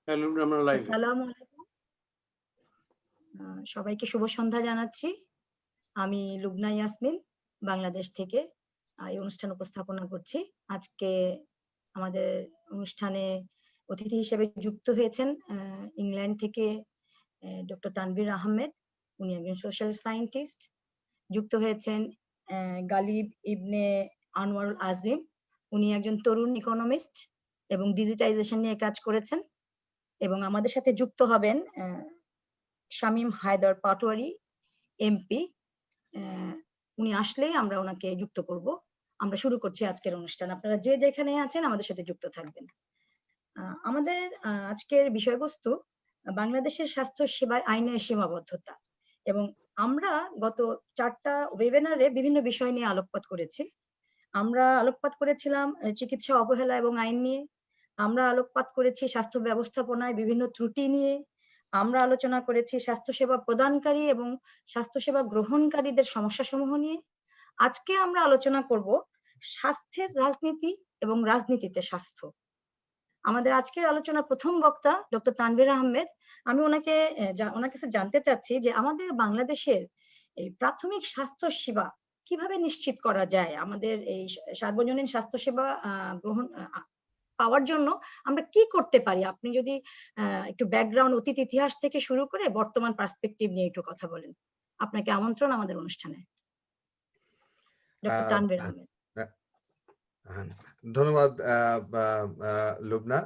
আসসালামু আলাইকুম। সবাইকে শুভ সন্ধ্যা জানাচ্ছি। আমি লুবনা ইয়াসমিন বাংলাদেশ থেকে এই অনুষ্ঠান উপস্থাপনা করছি। আজকে আমাদের অনুষ্ঠানে অতিথি হিসেবে যুক্ত হয়েছেন ইংল্যান্ড থেকে ডক্টর তানভীর আহমেদ। উনি একজন সোশ্যাল সায়েন্টিস্ট। যুক্ত হয়েছেন গালিব ইবনে আনোয়ারুল আজিম। উনি একজন তরুণ ইকোনমিস্ট এবং ডিজিটাইজেশন নিয়ে কাজ করেছেন। এবং আমাদের সাথে যুক্ত হবেন শামীম হায়দার পাটোয়ারি এমপি। উনি আসলেই আমরা ওনাকে যুক্ত করব। আমরা শুরু করছি আজকের অনুষ্ঠান। আপনারা যে যেখানে আছেন আমাদের সাথে যুক্ত থাকবেন। আমাদের আজকের বিষয়বস্তু বাংলাদেশের স্বাস্থ্য সেবায় আইনের সীমাবদ্ধতা, এবং আমরা গত 4টা ওয়েবিনারে বিভিন্ন বিষয় নিয়ে আলোকপাত করেছি। আমরা আলোকপাত করেছিলাম চিকিৎসা অবহেলা এবং আইন নিয়ে। আমরা আলোকপাত করেছি স্বাস্থ্য ব্যবস্থাপনায় বিভিন্ন ত্রুটি নিয়ে। আমরা আলোচনা করেছি স্বাস্থ্যসেবা প্রদানকারী এবং স্বাস্থ্যসেবা গ্রহণকারীদের সমস্যাসমূহ নিয়ে। আজকে আমরা আলোচনা করব স্বাস্থ্যের রাজনীতি এবং রাজনীতিতে স্বাস্থ্য। আমাদের আজকের আলোচনার প্রথম বক্তা ডক্টর তানভীর আহমেদ। আমি ওনার কাছে জানতে চাচ্ছি যে আমাদের বাংলাদেশের এই প্রাথমিক স্বাস্থ্য সেবা কিভাবে নিশ্চিত করা যায়। আমাদের এই সার্বজনীন স্বাস্থ্যসেবা গ্রহণ পাওয়ার জন্য আমরা কি করতে পারি? আপনি যদি একটু ব্যাকগ্রাউন্ড অতীত ইতিহাস থেকে শুরু করে বর্তমান পার্সপেক্টিভ নিয়ে একটু কথা বলেন। আপনাকে আমন্ত্রণ আমাদের অনুষ্ঠানে, ডক্টর তানভীর আহমেদ। ধন্যবাদ লুবনা।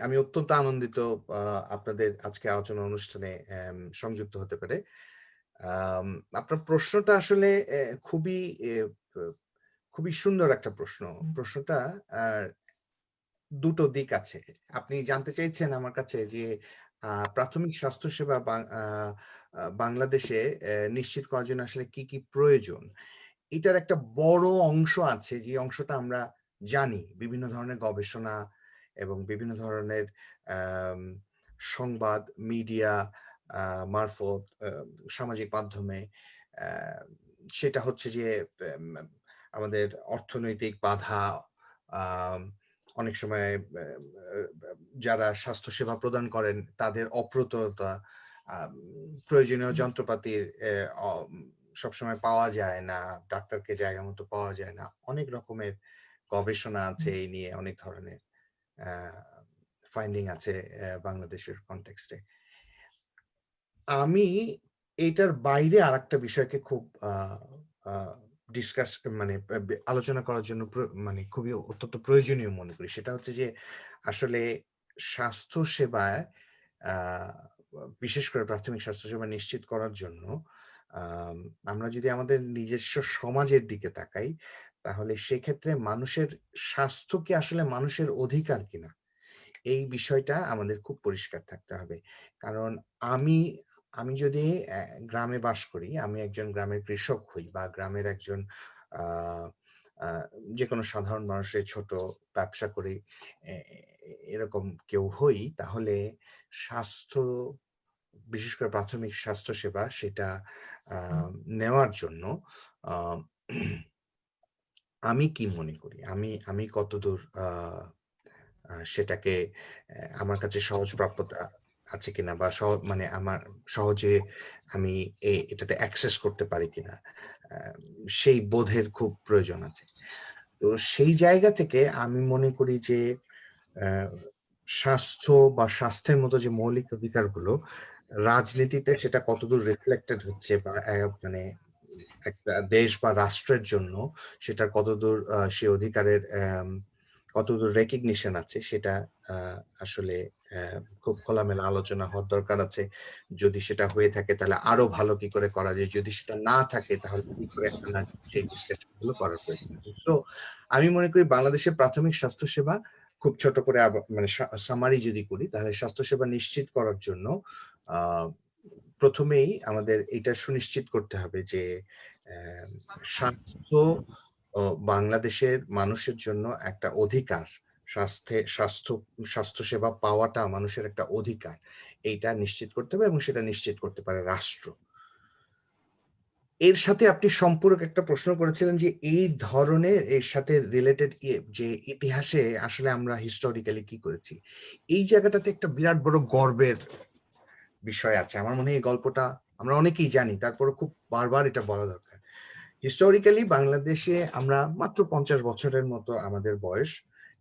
আমি অত্যন্ত আনন্দিত আপনাদের আজকে আলোচনা অনুষ্ঠানে সংযুক্ত হতে পারে। আপনার প্রশ্নটা আসলে খুবই সুন্দর একটা প্রশ্ন। প্রশ্নটা দুটো দিক আছে। আপনি জানতে চাইছেন আমার কাছে যে প্রাথমিক স্বাস্থ্যসেবা বাংলাদেশে নিশ্চিত করার জন্য আসলে কি কি প্রয়োজন। এটার একটা বড় অংশ আছে যে অংশটা আমরা জানি বিভিন্ন ধরনের গবেষণা এবং বিভিন্ন ধরনের সংবাদ মিডিয়া মারফত সামাজিক মাধ্যমে। সেটা হচ্ছে যে আমাদের অর্থনৈতিক বাধা, অনেক সময় যারা স্বাস্থ্যসেবা প্রদান করেন তাদের অপ্রতুলতা, প্রয়োজনীয় যন্ত্রপাতির সবসময় পাওয়া যায় না, ডাক্তারকে জায়গা মতো পাওয়া যায় না। অনেক রকমের গবেষণা আছে এই নিয়ে, অনেক ধরনের ফাইন্ডিং আছে বাংলাদেশের কনটেক্সটে। আমি এটার বাইরে আরেকটা বিষয়কে খুব ডিসকাস আলোচনা করার জন্য খুবই অত্যন্ত প্রয়োজনীয় মনে করি। সেটা হচ্ছে যে আসলে স্বাস্থ্য সেবায় বিশেষ করে প্রাথমিক স্বাস্থ্যসেবা নিশ্চিত করার জন্য আমরা যদি আমাদের নিজস্ব সমাজের দিকে তাকাই, তাহলে সেক্ষেত্রে মানুষের স্বাস্থ্য কি আসলে মানুষের অধিকার কিনা, এই বিষয়টা আমাদের খুব পরিষ্কার থাকতে হবে। কারণ আমি যদি গ্রামে বাস করি, আমি একজন গ্রামের কৃষক হই বা গ্রামের একজন যে কোনো সাধারণ মানুষের ছোট ব্যবসা করি, এরকম কেউ হই, তাহলে স্বাস্থ্য, বিশেষ করে প্রাথমিক স্বাস্থ্যসেবা সেটা নেওয়ার জন্য আমি কি মনে করি, আমি কতদূর সেটাকে আমার কাছে সহজ প্রাপ্যতা আছে কিনা, বা আমার সহজে আমি এটাতে অ্যাক্সেস করতে পারি কিনা, সেই বোধের খুব প্রয়োজন আছে। তো সেই জায়গা থেকে আমি মনে করি যে স্বাস্থ্য বা স্বাস্থ্যের মতো যে মৌলিক অধিকারগুলো রাজনীতিতে সেটা কতদূর রিফ্লেক্টেড হচ্ছে, বা একটা দেশ বা রাষ্ট্রের জন্য সেটা কতদূর সে অধিকারের কতদূর রেকগনিশন আছে, সেটা আসলে খুব খোলামেলা আলোচনা হওয়ার দরকার আছে। যদি সেটা হয়ে থাকে তাহলে আরো ভালো কি করে করা যায়, যদি সেটা না থাকে তাহলে কি করে সেই ডিসকাশন গুলো করার প্রয়োজন আছে। তো আমি মনে করি বাংলাদেশের প্রাথমিক স্বাস্থ্যসেবা, খুব ছোট করে সামারি যদি করি, তাহলে স্বাস্থ্যসেবা নিশ্চিত করার জন্য প্রথমেই আমাদের এটা সুনিশ্চিত করতে হবে যে স্বাস্থ্য বাংলাদেশের মানুষের জন্য একটা অধিকার। স্বাস্থ্যসেবা পাওয়াটা মানুষের একটা অধিকার, এইটা নিশ্চিত করতে হবে, এবং সেটা নিশ্চিত করতে পারে রাষ্ট্র। এর সাথে আপনি সম্পূরক একটা প্রশ্ন করেছিলেন যে এই ধরনের এর সাথে রিলেটেড যে ইতিহাসে আসলে আমরা হিস্টোরিক্যালি কি করেছি, এই জায়গাটাতে একটা বিরাট বড় গর্বের বিষয় আছে। আমার মনে হয় এই গল্পটা আমরা অনেকেই জানি, তারপরে খুব বারবার এটা বলা দরকার। হিস্টোরিক্যালি বাংলাদেশে আমরা মাত্র 50 বছরের মতো আমাদের বয়স,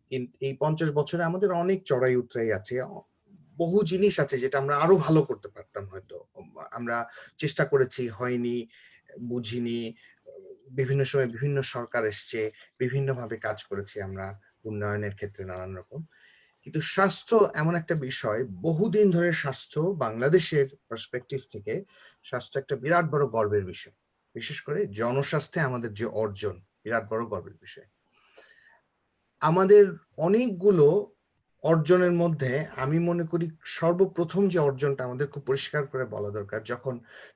কিন্তু এই 50 বছরে আমাদের অনেক চড়াই উতরাই আছে, বহু জিনিস আছে যেটা আমরা আরো ভালো করতে পারতাম হয়তো। আমরা চেষ্টা করেছি, হয়নি, বুঝিনি। বিভিন্ন সময় বিভিন্ন সরকার এসছে, বিভিন্নভাবে কাজ করেছি আমরা উন্নয়নের ক্ষেত্রে নানান রকম। কিন্তু স্বাস্থ্য এমন একটা বিষয়, বহুদিন ধরে স্বাস্থ্য বাংলাদেশের পার্সপেক্টিভ থেকে স্বাস্থ্য একটা বিরাট বড় গর্বের বিষয়। বিশেষ করে জনস্বাস্থ্যে আমাদের যে অর্জন, বিরাট বড় গর্বের বিষয়। আমাদের অনেকগুলো অর্জনের মধ্যে আমি মনে করি সর্বপ্রথম যে অর্জনটা আমাদের খুব পরিষ্কার করে বলা দরকার, যখন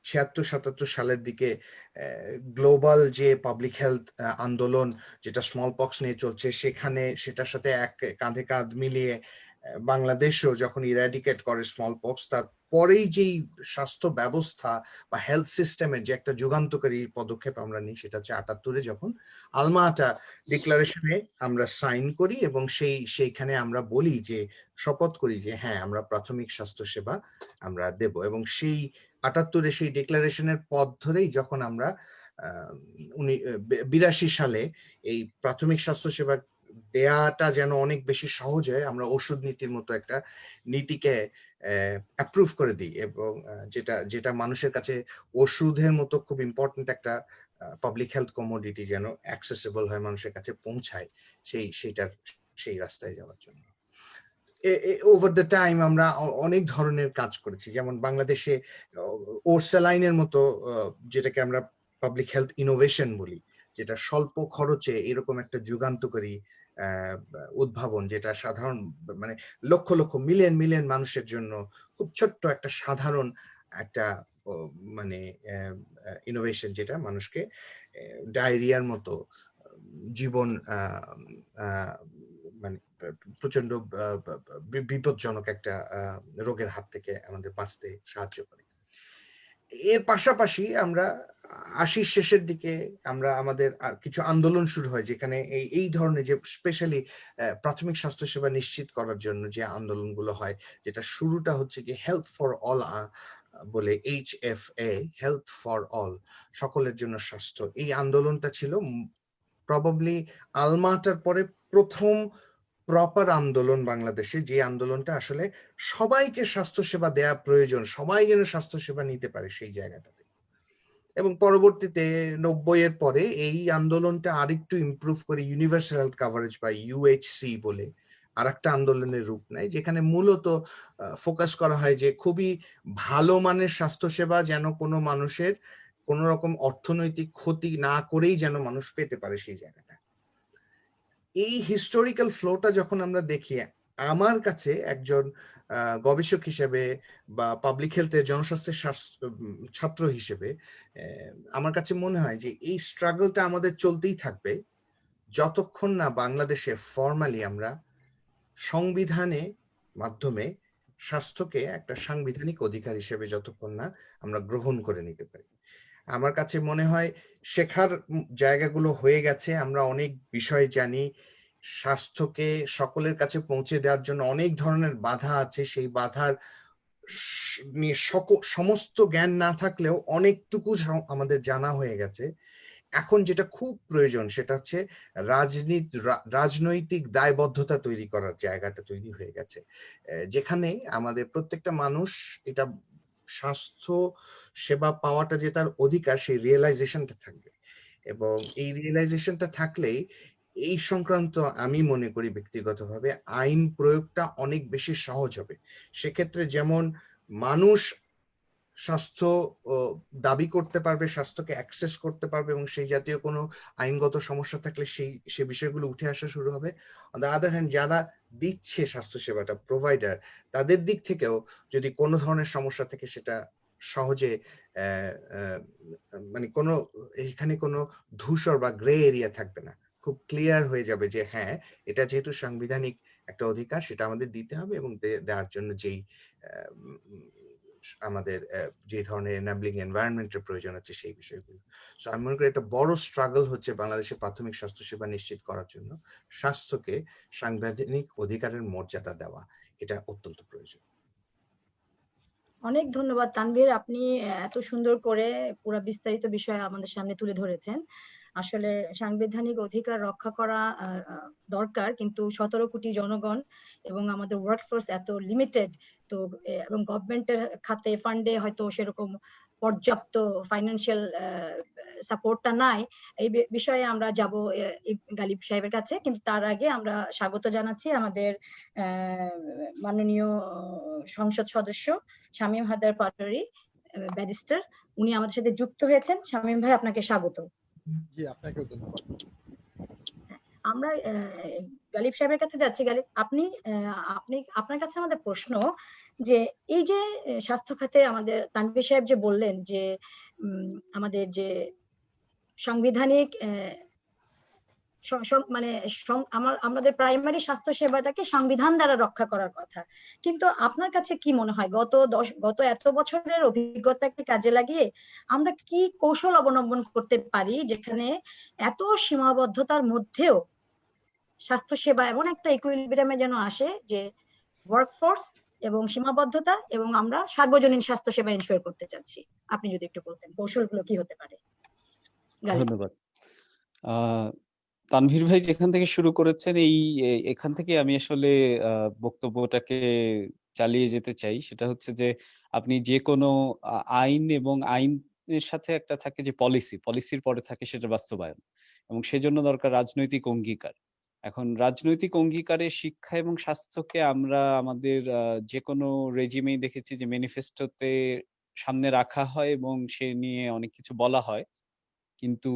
৭৬-৭৭ সালের দিকে গ্লোবাল যে পাবলিক হেলথ আন্দোলন, যেটা স্মল পক্স নিয়ে চলছে, সেখানে সেটার সাথে এক কাঁধে কাঁধ মিলিয়ে বাংলাদেশও যখন ইরাডিকেট করে স্মল পক্স, তারপরেই যেই স্বাস্থ্য ব্যবস্থা বা হেলথ সিস্টেমের যে একটা যুগান্তকারী পদক্ষেপ আমরা নিই, সেটা হচ্ছে ৭৮-এ যখন আলমা-আটা ডিক্লারেশনে আমরা সাইন করি এবং সেইখানে আমরা বলি যে, শপথ করি যে হ্যাঁ, আমরা প্রাথমিক স্বাস্থ্য সেবা আমরা দেব। এবং সেই ৭৮-এ সেই ডিক্লারেশনের পথ ধরেই যখন আমরা ৮২ সালে এই প্রাথমিক স্বাস্থ্য সেবা দেয়াটা যেন অনেক বেশি সহজ হয়, আমরা ওষুধ নীতির মতো একটা নীতিকে অ্যাপ্রুভ করে দিই, এবং যেটা যেটা মানুষের কাছে ওষুধের মতো খুব ইম্পর্টেন্ট একটা পাবলিক হেলথ কমোডিটি যেন অ্যাক্সেসিবল হয়, মানুষের কাছে পৌঁছায়, সেই রাস্তায় যাওয়ার জন্য। ওভার দ্য টাইম আমরা অনেক ধরনের কাজ করেছি, যেমন বাংলাদেশে ওরসালাইনের মতো, যেটাকে আমরা পাবলিক হেলথ ইনোভেশন বলি, যেটা স্বল্প খরচে এরকম একটা যুগান্তকারী উদ্ভাবন, যেটা সাধারণ মানে লক্ষ লক্ষ মিলিয়ন মিলিয়ন মানুষের জন্য খুব ছোট্ট একটা সাধারণ একটা মানে ইনোভেশন, যেটা মানুষকে ডায়রিয়ার মতো জীবন মানে প্রচন্ড বিপজ্জনক একটা রোগের হাত থেকে আমাদের বাঁচতে সাহায্য করে। এর পাশাপাশি আমরা ৮০ শেষের দিকে আমরা আমাদের কিছু আন্দোলন শুরু হয়, যেখানে এই ধরনের যে স্পেশালি প্রাথমিক স্বাস্থ্যসেবা নিশ্চিত করার জন্য যে আন্দোলনগুলো হয়, যেটা শুরুটা হচ্ছে কি হেলথ ফর অল বলে, HFA, হেলথ ফর অল, সকলের জন্য স্বাস্থ্য। এই আন্দোলনটা ছিল প্রবাবলি আলমাটার পরে প্রথম প্রপার আন্দোলন বাংলাদেশে, যে আন্দোলনটা আসলে সবাইকে স্বাস্থ্যসেবা দেয়া প্রয়োজন, সবাই যেন স্বাস্থ্যসেবা নিতে পারে সেই জায়গাটাতে। এবং পরবর্তীতে ৯০ এর পরে এই আন্দোলনটা আরেকটু ইমপ্রুভ করে ইউনিভার্সাল হেলথ কাভারেজ বা UHC বলে আরেকটা আন্দোলনের রূপ নেয়, যেখানে মূলত ফোকাস করা হয় যে খুবই ভালো মানের স্বাস্থ্যসেবা যেন কোনো মানুষের কোনো রকম অর্থনৈতিক ক্ষতি না করেই যেন মানুষ পেতে পারে সেই জায়গাটা। এই হিস্টোরিক্যাল ফ্লোটা যখন আমরা দেখি, আমার কাছে একজন গবেষক হিসেবে বা পাবলিক হেলথের জনস্বাস্থ্যের ছাত্র হিসেবে আমার কাছে মনে হয় যে এই স্ট্রাগলটা আমাদের চলতেই থাকবে যতক্ষণ না বাংলাদেশে ফর্মালি আমরা সংবিধানে মাধ্যমে স্বাস্থ্যকে একটা সাংবিধানিক অধিকার হিসেবে যতক্ষণ না আমরা গ্রহণ করে নিতে পারি। আমার কাছে মনে হয় শেখার জায়গাগুলো হয়ে গেছে, আমরা অনেক বিষয় জানি, স্বাস্থ্যকে সকলের কাছে পৌঁছে দেওয়ার জন্য অনেক ধরনের বাধা আছে, সেই বাধার নিয়ে সমস্ত জ্ঞান না থাকলেও অনেকটুকু আমাদের জানা হয়ে গেছে। এখন যেটা খুব প্রয়োজন সেটা হচ্ছে রাজনৈতিক দায়বদ্ধতা তৈরি করার জায়গাটা তৈরি হয়ে গেছে, যেখানে আমাদের প্রত্যেকটা মানুষ এটা স্বাস্থ্য সেবা পাওয়াটা যে তার অধিকার, সেই রিয়েলাইজেশনটা থাকবে। এবং এই রিয়েলাইজেশনটা থাকলেই এই সংক্রান্ত আমি মনে করি ব্যক্তিগতভাবে আইন প্রয়োগটা অনেক বেশি সহজ হবে। সেক্ষেত্রে যেমন মানুষ স্বাস্থ্য দাবি করতে পারবে, স্বাস্থ্যকে অ্যাক্সেস করতে পারবে, এবং সেই জাতীয় কোনো আইনগত সমস্যা থাকলে সেই বিষয়গুলো উঠে আসা শুরু হবে। অন দ্য আদার হ্যান্ড, যারা দিচ্ছে স্বাস্থ্যসেবাটা, প্রোভাইডার, তাদের দিক থেকেও যদি কোনো ধরনের সমস্যা থেকে সেটা সহজে মানে কোনো এখানে কোনো ধূসর বা গ্রে এরিয়া থাকবে না, খুব ক্লিয়ার হয়ে যাবে যে হ্যাঁ, এটা যেহেতু সাংবিধানিক একটা অধিকার, সেটা আমাদের দিতে হবে, এবং দেওয়ার জন্য যেই আমাদের যে ধরনের এনাবলিং এনভায়রনমেন্টের প্রয়োজন আছে সেই বিষয়গুলো। সো আমি মনে করি একটা বড় স্ট্রাগল হচ্ছে বাংলাদেশের প্রাথমিক স্বাস্থ্যসেবা নিশ্চিত করার জন্য স্বাস্থ্যকে সাংবিধানিক অধিকারের মর্যাদা দেওয়া। এটা অত্যন্ত প্রয়োজন। অনেক ধন্যবাদ তানভীর, আপনি এত সুন্দর করে পুরো বিস্তারিত বিষয় আমাদের সামনে তুলে ধরেছেন। আসলে সাংবিধানিক অধিকার রক্ষা করা দরকার, কিন্তু 17 কোটি জনগণ এবং আমাদের ওয়ার্কফোর্স এত লিমিটেড, তো এবং গভর্নমেন্টের খাতে ফান্ডে হয়তো সেরকম পর্যাপ্ত ফাইন্যান্সিয়াল সাপোর্টটা নাই। এই বিষয়ে আমরা যাব গালিব সাহেবের কাছে, কিন্তু তার আগে আমরা স্বাগত জানাচ্ছি আমাদের মাননীয় সংসদ সদস্য শামীম হায়দার পাটোয়ারি, ব্যারিস্টার। উনি আমাদের সাথে যুক্ত হয়েছেন। শামীম ভাই, আপনাকে স্বাগত। জি, আপনাকেও ধন্যবাদ। আমরা গালিব সাহেবের কাছে যাচ্ছি। গালিব, আপনি আপনার কাছে আমাদের প্রশ্ন যে এই যে স্বাস্থ্য খাতে আমাদের তানভীর সাহেব যে বললেন যে আমাদের যে সাংবিধানিক মানে আমাদের প্রাইমারি স্বাস্থ্য সেবাটাকে সংবিধান দ্বারা রক্ষা করার কথা, কিন্তু আপনার কাছে কি মনে হয় গত এত বছরের অভিজ্ঞতাকে কাজে লাগিয়ে আমরা কি কৌশল অবলম্বন করতে পারি যেখানে এত সীমাবদ্ধতার মধ্যেও স্বাস্থ্য সেবা এমন একটা ইকুইলিব্রিয়ামে যেন আসে যে ওয়ার্কফোর্স এবং সীমাবদ্ধতা এবং আমরা সার্বজনীন স্বাস্থ্য সেবা এনশিওর করতে চাচ্ছি? আপনি যদি একটু বলতেন কৌশলগুলো কি হতে পারে। ধন্যবাদ। তানভীর ভাই যেখান থেকে শুরু করেছেন এখান থেকে আমি আসলে বক্তব্যটাকে চালিয়ে যেতে চাই। সেটা হচ্ছে যে আপনি যে কোনো আইন এবং আইনের সাথে একটা থাকে যে পলিসির পরে থাকে সেটা বাস্তবায়ন, এবং সেজন্য দরকার রাজনৈতিক অঙ্গীকার। এখন রাজনৈতিক অঙ্গীকারে শিক্ষা এবং স্বাস্থ্যকে আমরা আমাদের যে কোনো রেজিমেই দেখেছি যে ম্যানিফেস্টোতে সামনে রাখা হয় এবং সে নিয়ে অনেক কিছু বলা হয়, কিন্তু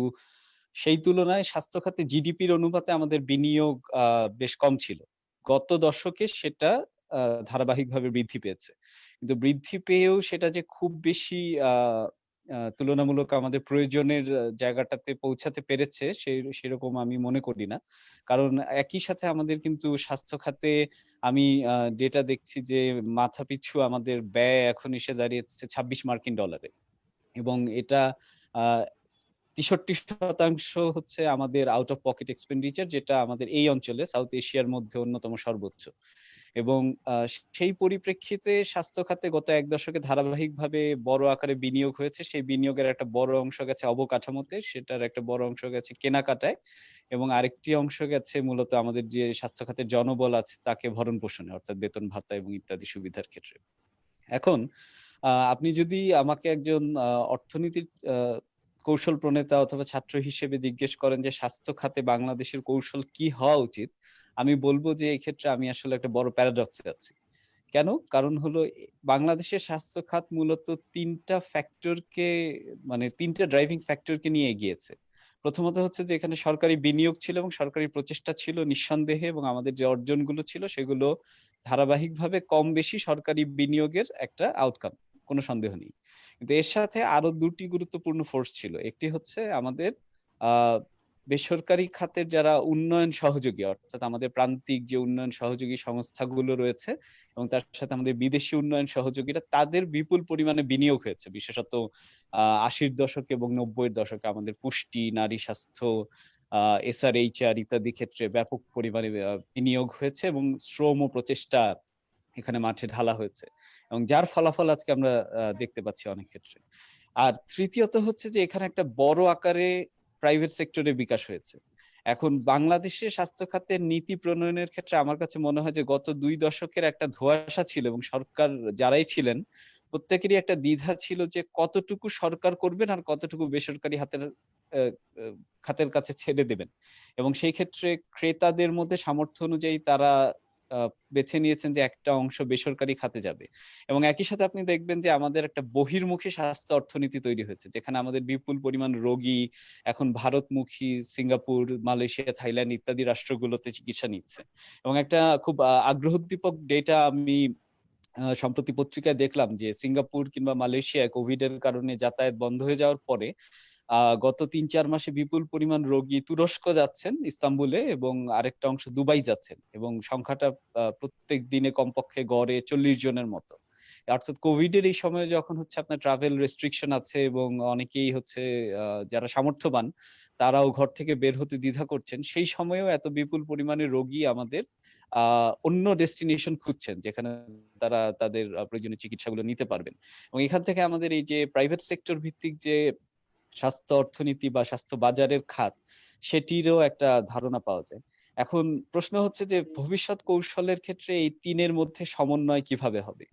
সেই তুলনায় স্বাস্থ্য খাতে জিডিপির অনুপাতে আমাদের বিনিয়োগ বেশ কম ছিল। গত দশকে সেটা ধারাবাহিকভাবে বৃদ্ধি পেয়েছে, কিন্তু বৃদ্ধি পেয়েও সেটা যে খুব বেশি তুলনামূলক আমাদের প্রয়োজনের জায়গাটাতে পৌঁছাতে পেরেছে সেরকম আমি মনে করি না। কারণ একই সাথে আমাদের কিন্তু স্বাস্থ্য খাতে আমি ডেটা দেখছি যে মাথাপিছু আমাদের ব্যয় এখন এসে দাঁড়িয়েছে $26 এবং এটা আহ 63% হচ্ছে আমাদের আউট অফ পকেট এক্সপেন্ডিচার, যেটা আমাদের এই অঞ্চলে সাউথ এশিয়ার মধ্যে অন্যতম সর্বোচ্চ। এবং সেই পরিপ্রেক্ষিতে স্বাস্থ্য খাতে গত এক দশকে ধারাবাহিকভাবে বড় আকারে বিনিয়োগ হয়েছে। সেই বিনিয়োগের একটা বড় অংশ গেছে অবকাঠামোতে, সেটার একটা বড় অংশ গেছে কেনাকাটায়, এবং আরেকটি অংশ গেছে মূলত আমাদের যে স্বাস্থ্য খাতের জনবল আছে তাকে ভরণ পোষণে, অর্থাৎ বেতন ভাতা এবং ইত্যাদি সুবিধার ক্ষেত্রে। এখন আপনি যদি আমাকে একজন অর্থনীতির কৌশল প্রণেতা অথবা ছাত্র হিসেবে জিজ্ঞেস করেন যে স্বাস্থ্য খাতে বাংলাদেশের কৌশল কি হওয়া উচিত, আমি বলবো যে এই ক্ষেত্রে আমি আসলে একটা বড় প্যারাডক্সে আছি। কেন? কারণ হলো বাংলাদেশের স্বাস্থ্য খাত মূলত তিনটা ড্রাইভিং ফ্যাক্টরকে নিয়ে এগিয়েছে। প্রথমত হচ্ছে যে এখানে সরকারি বিনিয়োগ ছিল এবং সরকারি প্রচেষ্টা ছিল নিঃসন্দেহে, এবং আমাদের যে অর্জনগুলো ছিল সেগুলো ধারাবাহিকভাবে কম বেশি সরকারি বিনিয়োগের একটা আউটকাম, কোনো সন্দেহ নেই। কিন্তু এর সাথে আরো দুটি গুরুত্বপূর্ণ ফোর্স ছিল। একটি হচ্ছে আমাদের বেসরকারি খাতের যারা উন্নয়ন সহযোগী, অর্থাৎ আমাদের প্রান্তিক যে উন্নয়ন সহযোগী সংস্থাগুলো রয়েছে এবং তার সাথে আমাদের বিদেশি উন্নয়ন সহযোগীরা, তাদের বিপুল পরিমাণে বিনিয়োগ হয়েছে। বিশেষত 80-র দশক এবং 90-এর দশকে আমাদের পুষ্টি, নারী স্বাস্থ্য, SRHR ইত্যাদি ক্ষেত্রে ব্যাপক পরিমাণে বিনিয়োগ হয়েছে এবং শ্রম ও প্রচেষ্টা এখানে মাঠে ঢালা হয়েছে, এবং যার ফলাফল আজকে আমরা দেখতে পাচ্ছি অনেক ক্ষেত্রে। আর তৃতীয়ত হচ্ছে যে এখানে একটা বড় আকারে প্রাইভেট সেক্টরে বিকাশ হয়েছে। এখন বাংলাদেশে স্বাস্থ্য খাতের নীতি প্রণয়নের ক্ষেত্রে আমার কাছে মনে হয় যে গত 2 দশকের একটা ধোঁয়াশা ছিল, এবং সরকার যারাই ছিলেন প্রত্যেকেরই একটা দ্বিধা ছিল যে কতটুকু সরকার করবেন আর কতটুকু বেসরকারি খাতের কাছে ছেড়ে দেবেন। এবং সেই ক্ষেত্রে ক্রেতাদের মধ্যে সামর্থ্য অনুযায়ী তারা বেছে নিয়েছেন যে একটা অংশ বেসরকারি খাতে যাবে। এবং একই সাথে আপনি দেখবেন যে আমাদের একটা বহির্মুখী স্বাস্থ্য অর্থনীতি তৈরি হয়েছে, যেখানে আমাদের বিপুল পরিমাণ রোগী এখন ভারতমুখী, সিঙ্গাপুর, মালয়েশিয়া, থাইল্যান্ড ইত্যাদি রাষ্ট্রগুলোতে চিকিৎসা নিচ্ছে। এবং একটা খুব আগ্রহোদ্দীপক ডেটা আমি সম্প্রতি পত্রিকায় দেখলাম যে সিঙ্গাপুর কিংবা মালয়েশিয়ায় কোভিড এর কারণে যাতায়াত বন্ধ হয়ে যাওয়ার পরে গত 3-4 মাসে বিপুল পরিমাণ রোগী তুরস্ক যাচ্ছেন ইস্তাম্বুলে, এবং আরেকটা অংশ দুবাই যাচ্ছেন, এবং সংখ্যাটা প্রত্যেক দিনে কমপক্ষে গড়ে 40 জনের মতো। অর্থাৎ কোভিড এর এই সময়ে যখন হচ্ছে আপনার ট্রাভেল রেস্ট্রিকশন আছে এবং অনেকেই হচ্ছে যারা সামর্থ্যবান তারাও ঘর থেকে বের হতে দ্বিধা করছেন, সেই সময়েও এত বিপুল পরিমাণে রোগী আমাদের অন্য ডেস্টিনেশন খুঁজছেন যেখানে তারা তাদের প্রয়োজনীয় চিকিৎসাগুলো নিতে পারবেন। এবং এখান থেকে আমাদের এই যে প্রাইভেট সেক্টর ভিত্তিক যে স্বাস্থ্য অর্থনীতি বা স্বাস্থ্য বাজারের খাত, সেটিরও একটা ধারণা পাওয়া যায়। এখন প্রশ্ন হচ্ছে যে ভবিষ্যৎ কৌশলের ক্ষেত্রে এই তিনের মধ্যে সমন্বয় কিভাবে হবে?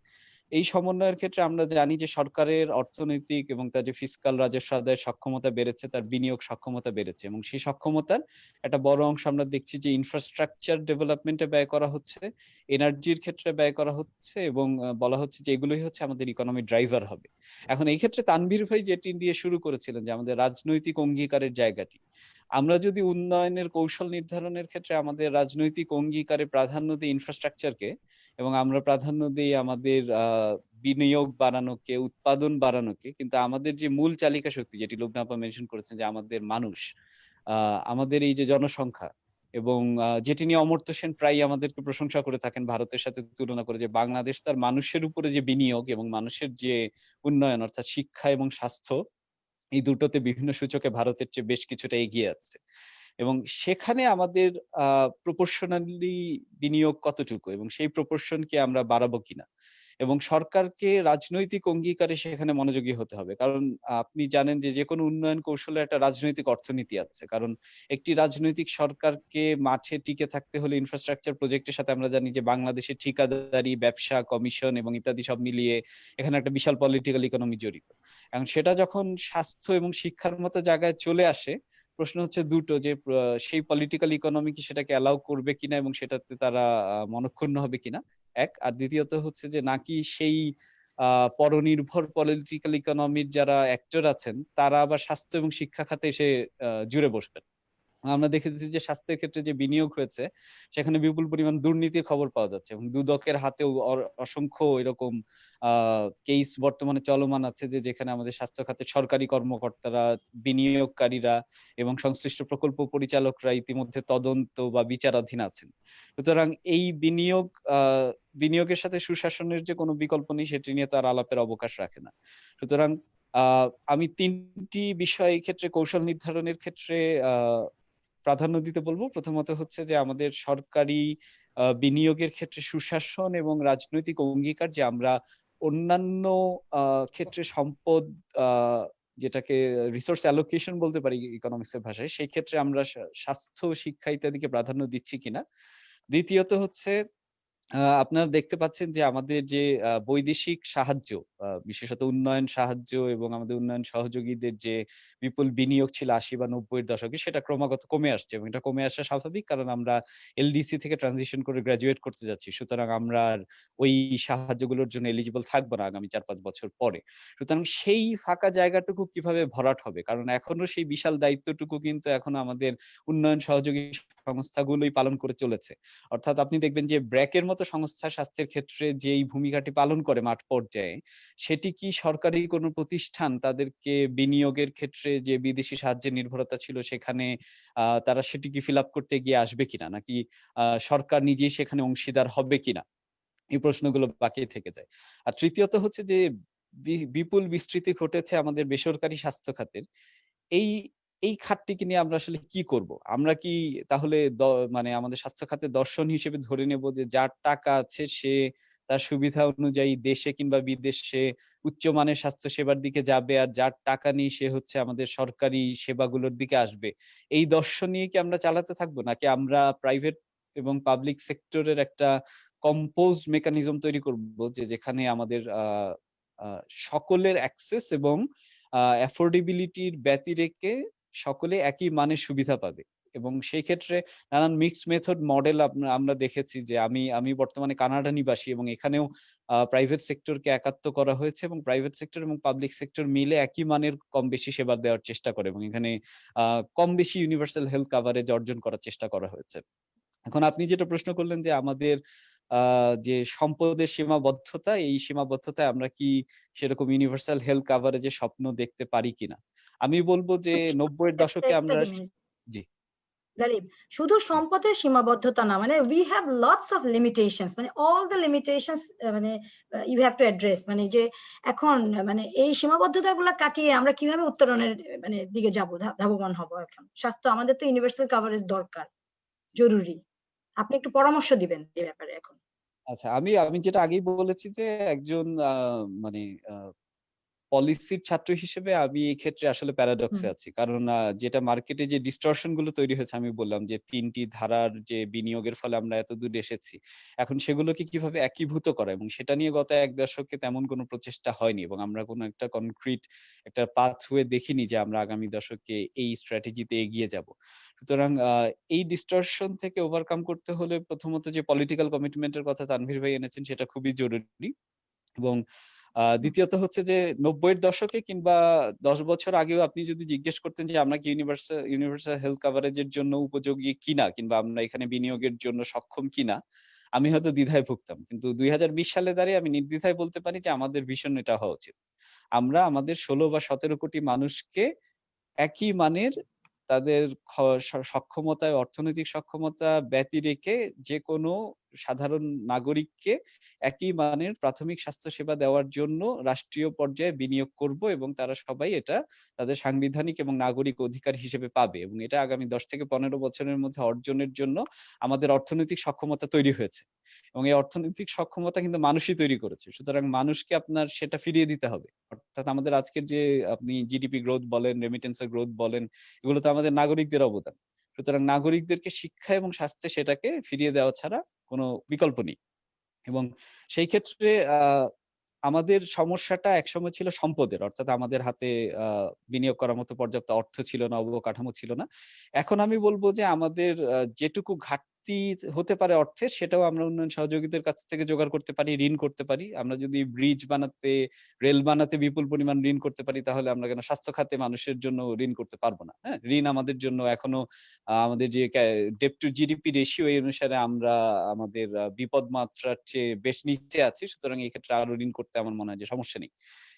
এই সমন্বয়ের ক্ষেত্রে আমরা জানি যে সরকারের অর্থনৈতিক এবং তার যে ফিসকাল রাজস্ব আদায়ের সক্ষমতা বেড়েছে, তার বিনিয়োগ সক্ষমতা বেড়েছে এবং সেই সক্ষমতার একটা বড় অংশ আমরা দেখছি যে ইনফ্রাস্ট্রাকচার ডেভেলপমেন্টে ব্যয় করা হচ্ছে, এনার্জির ক্ষেত্রে ব্যয় করা হচ্ছে এবং বলা হচ্ছে যে এগুলোই হচ্ছে আমাদের ইকোনমি ড্রাইভার হবে। এখন এই ক্ষেত্রে তানভীর ভাই যেটি দিয়ে শুরু করেছিলেন যে আমাদের রাজনৈতিক অঙ্গীকারের জায়গাটি, আমরা যদি উন্নয়নের কৌশল নির্ধারণের ক্ষেত্রে আমাদের রাজনৈতিক অঙ্গীকারে প্রাধান্য দিই ইনফ্রাস্ট্রাকচারকে এবং আমরা প্রাধান্য দিই আমাদের বিনিয়োগ বাড়ানোকে, উৎপাদন বাড়ানোকে, কিন্তু আমাদের যে মূল চালিকা শক্তি যেটি লুবনা আপা মেনশন করেছেন যে আমাদের মানুষ, আমাদের এই যে জনসংখ্যা এবং যেটি নিয়ে অমর্ত্য সেন প্রায় আমাদেরকে প্রশংসা করে থাকেন ভারতের সাথে তুলনা করে যে বাংলাদেশ তার মানুষের উপরে যে বিনিয়োগ এবং মানুষের যে উন্নয়ন অর্থাৎ শিক্ষা এবং স্বাস্থ্য, এই দুটোতে বিভিন্ন সূচকে ভারতের চেয়ে বেশ কিছুটা এগিয়ে আছে এবং সেখানে আমাদের প্রপোর্শনালি বিনিয়োগ কতটুকু এবং সেই প্রপোর্শনকে আমরা বাড়াবো কিনা এবং সরকারকে রাজনৈতিক অঙ্গীকারে সেখানে মনোযোগী হতে হবে। কারণ আপনি জানেন যে যেকোনো উন্নয়ন কৌশলে একটা রাজনৈতিক অর্থনীতি আছে। কারণ একটি রাজনৈতিক সরকারকে মাঠে টিকে থাকতে হলে ইনফ্রাস্ট্রাকচার প্রজেক্টের সাথে আমরা জানি যে বাংলাদেশের ঠিকাদারি, ব্যবসা, কমিশন এবং ইত্যাদি সব মিলিয়ে এখানে একটা বিশাল পলিটিক্যাল ইকোনমি জড়িত। এখন সেটা যখন স্বাস্থ্য এবং শিক্ষার মতো জায়গায় চলে আসে, প্রশ্ন হচ্ছে দুটো যে সেই পলিটিক্যাল ইকোনমি কি সেটাকে অ্যালাউ করবে কিনা এবং সেটাতে তারা মনঃক্ষুণ্ণ হবে কিনা, এক। আর দ্বিতীয়ত হচ্ছে যে নাকি সেই পরনির্ভর পলিটিক্যাল ইকোনমির যারা অ্যাক্টর আছেন তারা আবার স্বাস্থ্য এবং শিক্ষা খাতে এসে জুড়ে বসবেন। আমরা দেখেছি যে স্বাস্থ্যের ক্ষেত্রে যে বিনিয়োগ হয়েছে সেখানে বিপুল পরিমাণ দুর্নীতির খবর পাওয়া যাচ্ছে এবং দুদকের হাতেও অসংখ্য এরকম কেস বর্তমানে চলমান আছে যে যেখানে আমাদের স্বাস্থ্য খাতের সরকারি কর্মকর্তারা, বিনিয়োগকারীরা এবং সংশ্লিষ্ট প্রকল্প পরিচালকরা ইতিমধ্যে তদন্ত বা বিচারাধীন আছেন। সুতরাং এই বিনিয়োগের সাথে সুশাসনের যে কোনো বিকল্প নেই সেটি নিয়ে তার আলাপের অবকাশ রাখে না। সুতরাং আমি তিনটি বিষয় ক্ষেত্রে কৌশল নির্ধারণের ক্ষেত্রে প্রাধান্য দিতে বলবো। প্রথমত হচ্ছে যে আমাদের সরকারি বিনিয়োগের ক্ষেত্রে সুশাসন এবং রাজনৈতিক অঙ্গীকার যে আমরা অন্যান্য ক্ষেত্রে সম্পদ যেটাকে রিসোর্স অ্যালোকেশন বলতে পারি ইকোনমিক্স এর ভাষায়, সেই ক্ষেত্রে আমরা স্বাস্থ্য, শিক্ষা ইত্যাদিকে প্রাধান্য দিচ্ছি কিনা। দ্বিতীয়ত হচ্ছে আপনারা দেখতে পাচ্ছেন যে আমাদের যে বৈদেশিক সাহায্য, বিশেষত উন্নয়ন সাহায্য এবং আমাদের উন্নয়ন সহযোগীদের যে বিপুল বিনিয়োগ ছিল ৮০ বা ৯০ এর দশকে, সেটা ক্রমাগত কমে আসছে এবং এটা কমে আসা স্বাভাবিক, কারণ আমরা এলডিসি থেকে ট্রানজিশন করে গ্রাজুয়েট করতে যাচ্ছি। সুতরাং আমরা আর ওই সাহায্যগুলোর জন্য এলিজিবল থাকবো না আগামী ৪-৫ বছর পরে। সুতরাং সেই ফাঁকা জায়গাটুকু কিভাবে ভরাট হবে, কারণ এখনো সেই বিশাল দায়িত্বটুকু কিন্তু এখনো আমাদের উন্নয়ন সহযোগী সংস্থাগুলোই পালন করে চলেছে। অর্থাৎ আপনি দেখবেন যে ব্র্যাকের মতো সংস্থা স্বাস্থ্যের ক্ষেত্রে যেই ভূমিকাটি পালন করে মাঠ পর্যায়ে, সেটি কি সরকারি কোনো প্রতিষ্ঠান তাদেরকে বিনিয়োগের ক্ষেত্রে যে বিদেশি সাহায্যের নির্ভরতা ছিল সেখানে তারা সেটি কি ফিল আপ করতে গিয়ে আসবে কিনা, নাকি সরকার নিজেই সেখানে অংশীদার হবে কিনা, এই প্রশ্নগুলো বাকি থেকে যায়। আর তৃতীয়ত হচ্ছে যে বিপুল বিস্তৃতি ঘটেছে আমাদের বেসরকারি স্বাস্থ্য খাতের। এই এই খাতটিকে নিয়ে আমরা আসলে কি করব? আমরা কি তাহলে মানে আমাদের স্বাস্থ্য খাতের দর্শন হিসেবে ধরে নেব যে যার টাকা আছে সে তার সুবিধা অনুযায়ী দেশে কিংবা বিদেশে উচ্চমানের স্বাস্থ্য সেবার দিকে যাবে, আর যার টাকা নেই সে হচ্ছে আমাদের সরকারি সেবাগুলোর দিকে আসবে। এই দর্শন নিয়ে কি আমরা চালাতে থাকবো, নাকি আমরা প্রাইভেট এবং পাবলিক সেক্টরের একটা কম্পোজ মেকানিজম তৈরি করব যে যেখানে আমাদের সকলের অ্যাক্সেস এবং অ্যাফোর্ডেবিলিটির ব্যতি রেখে সকলে একই মানের সুবিধা পাবে। এবং সেই ক্ষেত্রে নানান মিক্সড মেথড মডেল আমরা দেখেছি যে আমি বর্তমানে কানাডা নিবাসী এবং এখানেও প্রাইভেট সেক্টরকে একাত্ম করা হয়েছে এবং প্রাইভেট সেক্টর এবং পাবলিক সেক্টর মিলে একই মানের কম বেশি সেবা দেওয়ার চেষ্টা করে এবং এখানে কম বেশি ইউনিভার্সাল হেলথ কাভারেজ অর্জন করার চেষ্টা করা হয়েছে। এখন আপনি যেটা প্রশ্ন করলেন যে আমাদের যে সম্পদের সীমাবদ্ধতা, এই সীমাবদ্ধতায় আমরা কি সেরকম ইউনিভার্সাল হেলথ কাভারেজের স্বপ্ন দেখতে পারি কিনা। আমি বলবো যে ৯০ এর দশকে একটা আমরা জিনিস জি গালিব, শুধু সম্পদের সীমাবদ্ধতা না, মানে we have lots of limitations, মানে অল দ্য লিমিটেশনস মানে ইউ হ্যাভ টু অ্যাড্রেস, মানে যে এখন মানে এই সীমাবদ্ধতাগুলো কাটিয়ে আমরা কিভাবে উত্তরণের মানে দিকে যাব, ধাবমান হব। এখন স্বাস্থ্য আমাদের তো ইউনিভার্সাল কভারেজ দরকার, জরুরি। আপনি একটু পরামর্শ দিবেন এই ব্যাপারে এখন। আচ্ছা, আমি আমি যেটা আগেই বলেছি যে একজন মানে পলিসির ছাত্র হিসেবে আমি এই ক্ষেত্রে আসলে প্যারাডক্সে আছি। কারণ যেটা মার্কেটে যে ডিস্টরশন গুলো তৈরি হয়েছে, আমি বললাম যে ৩ টি ধারার যে বিনিয়োগের ফলে আমরা এতদূর এসেছি। এখন সেগুলোকে কিভাবে একীভূত করা, এবং সেটা নিয়ে গত ১ দশকে তেমন কোনো প্রচেষ্টা হয়নি, এবং আমরা কোনো একটা কনক্রিট একটা পাথওয়ে দেখিনি যে আমরা আগামী দশকে এই স্ট্র্যাটেজিতে এগিয়ে যাব। সুতরাং এই ডিস্টরশন থেকে ওভারকাম করতে হলে প্রথমত যে পলিটিক্যাল কমিটমেন্ট এর কথা তানভীর ভাই এনেছেন সেটা খুবই জরুরি। এবং দ্বিতীয়ত হচ্ছে যে ৯০ এর দশকে কিংবা ১০ বছর আগেও আপনি যদি জিজ্ঞেস করতেন যে আমরা কি ইউনিভার্সাল হেলথ কভারেজের জন্য উপযোগী কিনা, কিংবা আমরা এখানে বিনিয়োগের জন্য সক্ষম কিনা, আমি হয়তো দ্বিধায় ভুগতাম। কিন্তু ২০২০ সালে দাঁড়িয়ে আমি নির্দ্বিধায় বলতে পারি যে আমাদের ভিশন এটা হওয়া উচিত। আমরা আমাদের ১৬ বা ১৭ কোটি মানুষকে একই মানের তাদের সক্ষমতায়, অর্থনৈতিক সক্ষমতা ব্যতি রেখে যেকোনো সাধারণ নাগরিককে একই মানের প্রাথমিক স্বাস্থ্য সেবা দেওয়ার জন্য রাষ্ট্রীয় পর্যায়ে বিনিয়োগ করব, এবং তারা সবাই এটা তাদের সাংবিধানিক এবং নাগরিক অধিকার হিসেবে পাবে, এবং এটা আগামী ১০ থেকে ১৫ বছরের মধ্যে অর্জনের জন্য আমাদের অর্থনৈতিক সক্ষমতা তৈরি হয়েছে, এবং এই অর্থনৈতিক সক্ষমতা কিন্তু মানুষই তৈরি করেছে। সুতরাং মানুষকে আপনার সেটা ফিরিয়ে দিতে হবে। অর্থাৎ আমাদের আজকের যে আপনি জিডিপি গ্রোথ বলেন, রেমিটেন্সের গ্রোথ বলেন, এগুলো তো আমাদের নাগরিকদের অবদান। সুতরাং নাগরিকদেরকে শিক্ষা এবং স্বাস্থ্যে সেটাকে ফিরিয়ে দেওয়া ছাড়া কোনো বিকল্প নেই। এবং সেই ক্ষেত্রে আমাদের সমস্যাটা একসময় ছিল সম্পদের। অর্থাৎ আমাদের হাতে বিনিয়োগ করার মতো পর্যাপ্ত অর্থ ছিল না, অবকাঠামো ছিল না। এখন আমি বলব যে আমাদের যেটুকু ঘাটতি হতে পারে অর্থের, সেটাও আমরা উন্নয়ন সহযোগীদের কাছ থেকে জোগাড় করতে পারি, ঋণ করতে পারি। আমরা যদি ব্রিজ বানাতে, রেল বানাতে বিপুল পরিমাণ ঋণ করতে পারি, তাহলে আমরা কেন স্বাস্থ্য খাতে মানুষের জন্য ঋণ করতে পারব না? হ্যাঁ? ঋণ আমাদের জন্য এখনো আমাদের যে ডেট টু জিডিপি রেশিও, এই অনুসারে আমরা আমাদের বিপদ মাত্রার চেয়ে বেশ নিচে আছি। সুতরাং এই ক্ষেত্রে আরো ঋণ করতে আমার মনে হয় যে সমস্যা নেই।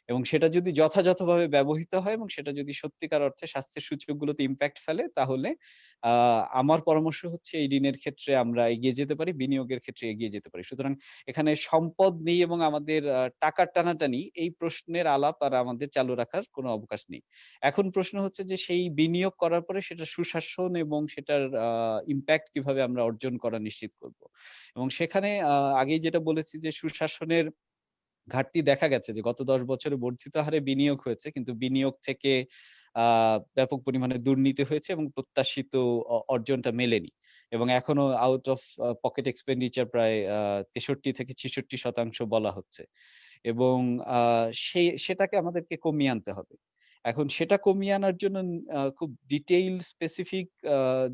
এবং সেটা যদি যথাযথভাবে ব্যবহৃত হয়, এবং সেটা যদি সত্যিকার অর্থে স্বাস্থ্যের সূচকগুলোতে ইমপ্যাক্ট ফেলে, তাহলে আ আমার পরামর্শ হচ্ছে এই ঋণের ক্ষেত্রে আমরা এগিয়ে যেতে পারি, বিনিয়োগের ক্ষেত্রে এগিয়ে যেতে পারি। সুতরাং এখানে সম্পদ নেই এবং আমাদের টাকার টানাটানি, এই প্রশ্নের আলাপ আর আমাদের চালু রাখার কোনো অবকাশ নেই। এখন প্রশ্ন হচ্ছে যে সেই বিনিয়োগ করার পরে সেটা সুশাসন এবং সেটার ইমপ্যাক্ট কিভাবে আমরা অর্জন করা নিশ্চিত করব। এবং সেখানে আগেই যেটা বলেছি যে সুশাসনের ঘাটতি দেখা গেছে যে গত ১০ বছরে বর্ধিত হারে বিনিয়োগ হয়েছে, কিন্তু বিনিয়োগ থেকে আ ব্যাপক পরিমাণে দুর্নীতি হয়েছে এবং প্রত্যাশিত অর্জনটা মেলেনি। এবং এখনো আউট অফ পকেট এক্সপেন্ডিচার প্রায় ৬৩ থেকে ৬৬% বলা হচ্ছে। এবং আ সেটাকে আমাদেরকে কমিয়ে আনতে হবে। এখন সেটা কমিয়ে আনার জন্য খুব ডিটেইল স্পেসিফিক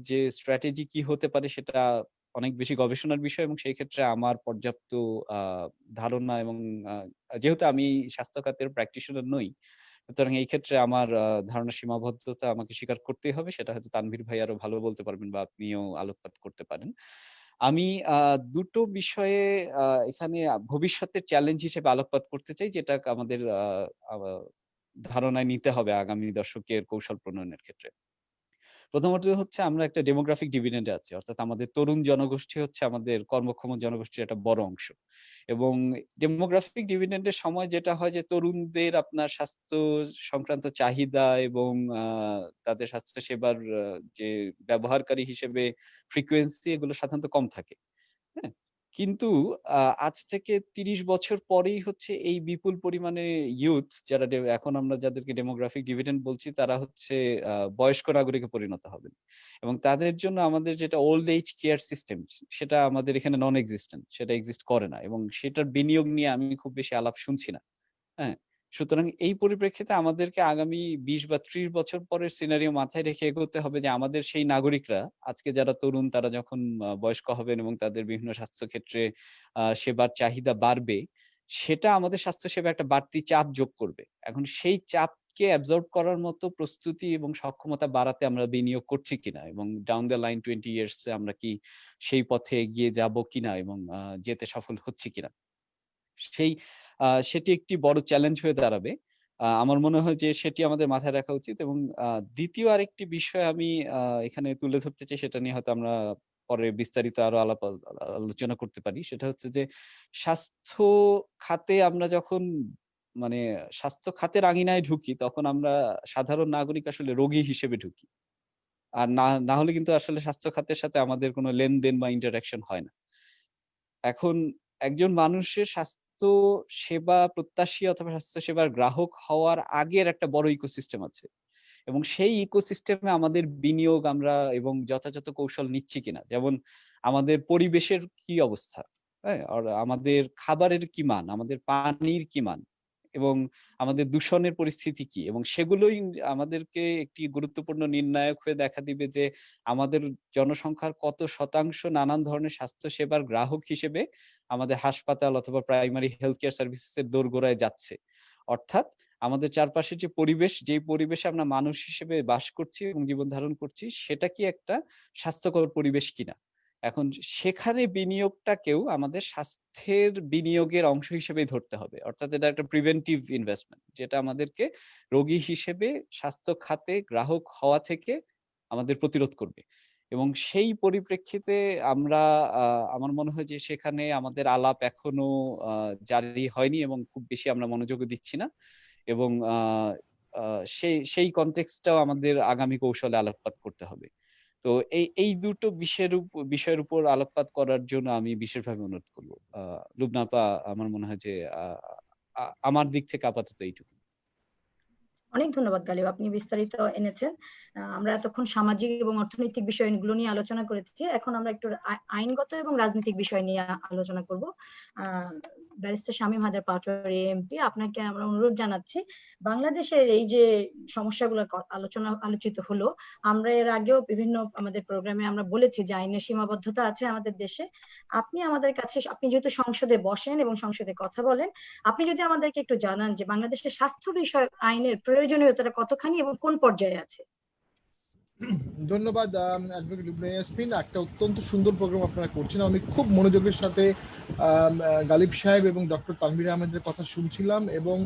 যে স্ট্র্যাটেজি কি হতে পারে, সেটা অনেক বেশি গবেষণার বিষয়, এবং সেই ক্ষেত্রে আমার পর্যাপ্ত আ ধারণা এবং আ যেহেতু আমি স্বাস্থ্য খাতের প্র্যাকটিশনার নই, সুতরাং এই ক্ষেত্রে আমার ধারণার সীমাবদ্ধতা আমাকে স্বীকার করতেই হবে। সেটা হয়তো তানভীর ভাই আরো ভালো বলতে পারবেন, বা আপনিও আলোকপাত করতে পারেন। আমি ২ টো বিষয়ে এখানে ভবিষ্যতের চ্যালেঞ্জ হিসেবে আলোকপাত করতে চাই, যেটা আমাদের আ আ ধারণায় নিতে হবে আগামী দশকের কৌশল প্রণয়নের ক্ষেত্রে। প্রথমত হচ্ছে আমরা একটা ডেমোগ্রাফিক ডিভিডেন্ড এ আছি। অর্থাৎ আমাদের তরুণ জনগোষ্ঠী হচ্ছে আমাদের কর্মক্ষম জনগোষ্ঠীর একটা বড় অংশ। এবং ডেমোগ্রাফিক ডিভিডেন্ড এর সময় যেটা হয় যে তরুণদের আপনার স্বাস্থ্য সংক্রান্ত চাহিদা এবং তাদের স্বাস্থ্য সেবার যে ব্যবহারকারী হিসেবে ফ্রিকোয়েন্সি, এগুলো সাধারণত কম থাকে। হ্যাঁ? কিন্তু আজ থেকে ৩০ বছর পরেই হচ্ছে এই বিপুল পরিমাণে ইউথ যারা এখন আমরা যাদেরকে ডেমোগ্রাফিক ডিভিডেন্ড বলছি, তারা হচ্ছে বয়স্ক নাগরিকে পরিণত হবেন। এবং তাদের জন্য আমাদের যেটা ওল্ড এজ কেয়ার সিস্টেম, সেটা আমাদের এখানে নন এক্সিস্টেন্ট, সেটা এক্সিস্ট করে না। এবং সেটার বিনিয়োগ নিয়ে আমি খুব বেশি আলাপ শুনছি না। হ্যাঁ? সুতরাং এই পরিপ্রেক্ষিতে আমাদেরকে আগামী ২০ বা ৩০ বছর পরের সিনারিও মাথায় রেখে এগোতে হবে যে আমাদের সেই নাগরিকরা, আজকে যারা তরুণ, তারা যখন বয়স্ক হবেন এবং তাদের বিভিন্ন স্বাস্থ্য ক্ষেত্রে সেবার চাহিদা বাড়বে, সেটা আমাদের স্বাস্থ্য সেবায় একটা বাড়তি চাপ যোগ করবে। এখন সেই চাপকে অ্যাবজর্ব করার মতো প্রস্তুতি এবং সক্ষমতা বাড়াতে আমরা বিনিয়োগ করছি কিনা, এবং ডাউন দ্য লাইন 20 ইয়ার্স এ আমরা কি সেই পথে এগিয়ে যাবো কিনা, এবং যেতে সফল হচ্ছি কিনা। সেটি একটি বড় চ্যালেঞ্জ হয়ে দাঁড়াবে। আমার মনে হয় যে সেটি আমাদের মাথায় রাখা উচিত। এবং দ্বিতীয় আরেকটি বিষয় আমি এখানে তুলে ধরতে চাই, সেটা নিয়ে হয়তো আমরা পরে বিস্তারিত আরো আলোচনা করতে পারি। সেটা হচ্ছে যে স্বাস্থ্য খাতে আমরা যখন মানে স্বাস্থ্য খাতের আঙিনায় ঢুকি, তখন আমরা সাধারণ নাগরিক আসলে রোগী হিসেবে ঢুকি। আর না হলে কিন্তু আসলে স্বাস্থ্য খাতের সাথে আমাদের কোনো লেনদেন বা ইন্টারেকশন হয় না। এখন একজন মানুষের স্বাস্থ্য সেবা প্রত্যাশী অথবা স্বাস্থ্য সেবার গ্রাহক হওয়ার আগের একটা বড় ইকোসিস্টেম আছে। এবং সেই ইকোসিস্টেমে আমাদের বিনিয়োগ আমরা এবং যথাযথ কৌশল নিচ্ছি কিনা। যেমন আমাদের পরিবেশের কি অবস্থা, হ্যাঁ? আর আমাদের খাবারের কি মান, আমাদের পানির কি মান এবং আমাদের দূষণের পরিস্থিতি কি, এবং সেগুলোই আমাদেরকে একটি গুরুত্বপূর্ণ নির্ণায়ক হয়ে দেখা দিবে যে আমাদের জনসংখ্যার কত শতাংশ নানান ধরনের স্বাস্থ্য সেবার গ্রাহক হিসেবে আমাদের হাসপাতাল অথবা প্রাইমারি হেলথ কেয়ার সার্ভিসেস এর দোরগোড়ায় যাচ্ছে। অর্থাৎ আমাদের চারপাশের যে পরিবেশ, যেই পরিবেশে আমরা মানুষ হিসেবে বাস করছি এবং জীবন ধারণ করছি, সেটা কি একটা স্বাস্থ্যকর পরিবেশ কিনা। এখন সেখানে বিনিয়োগটাকেও আমাদের স্বাস্থ্যের বিনিয়োগের অংশ হিসেবেই ধরতে হবে। অর্থাৎ এটা একটা প্রিভেন্টিভ ইনভেস্টমেন্ট, যেটা আমাদেরকে রোগী হিসেবে স্বাস্থ্য খাতে গ্রাহক হওয়া থেকে আমাদের প্রতিরোধ করবে। এবং সেই পরিপ্রেক্ষিতে আমরা আমার মনে হয় যে সেখানে আমাদের আলাপ এখনো জারি হয়নি এবং খুব বেশি আমরা মনোযোগও দিচ্ছি না। এবং সেই কনটেক্সটটাও আমাদের আগামী কৌশলে আলোকপাত করতে হবে। তো এই দুটো বিষয়ের উপর আলোকপাত করার জন্য আমি বিশেষভাবে অনুরোধ করব। লুবনা আপা, আমার মনে হয় যে আমার দিক থেকে আপাতত এইটুকু। অনেক ধন্যবাদ গালিব, আপনি বিস্তারিত এনেছেন। আমরা এতক্ষণ সামাজিক এবং অর্থনৈতিক বিষয়গুলো নিয়ে আলোচনা করেছি, এখন আমরা একটু আইনগত এবং রাজনৈতিক বিষয় নিয়ে আলোচনা করব। ব্যারিস্টার শামীম হায়দার পাটোয়ারী এমপি, আপনাকে আমরা অনুরোধ জানাচ্ছি, বাংলাদেশের এই যে সমস্যাগুলো আলোচিত হলো, আমরা এর আগেও বিভিন্ন আমাদের প্রোগ্রামে আমরা বলেছি যে আইনের সীমাবদ্ধতা আছে আমাদের দেশে। আপনি আমাদের কাছে, আপনি যেহেতু সংসদে বসেন এবং সংসদে কথা বলেন, আপনি যদি আমাদেরকে একটু জানান যে বাংলাদেশের স্বাস্থ্য বিষয়ক আইনের প্রয়োজনীয়তাটা কতখানি এবং কোন পর্যায়ে আছে। ধন্যবাদ অ্যাডভোকেট লুবনা ইয়াসমিন, একটা অত্যন্ত সুন্দর প্রোগ্রাম আপনারা করছেন। আমি খুব মনোযোগের সাথে গালিব সাহেব এবং ডক্টর তানভীর আহমেদের কথা শুনছিলাম এবং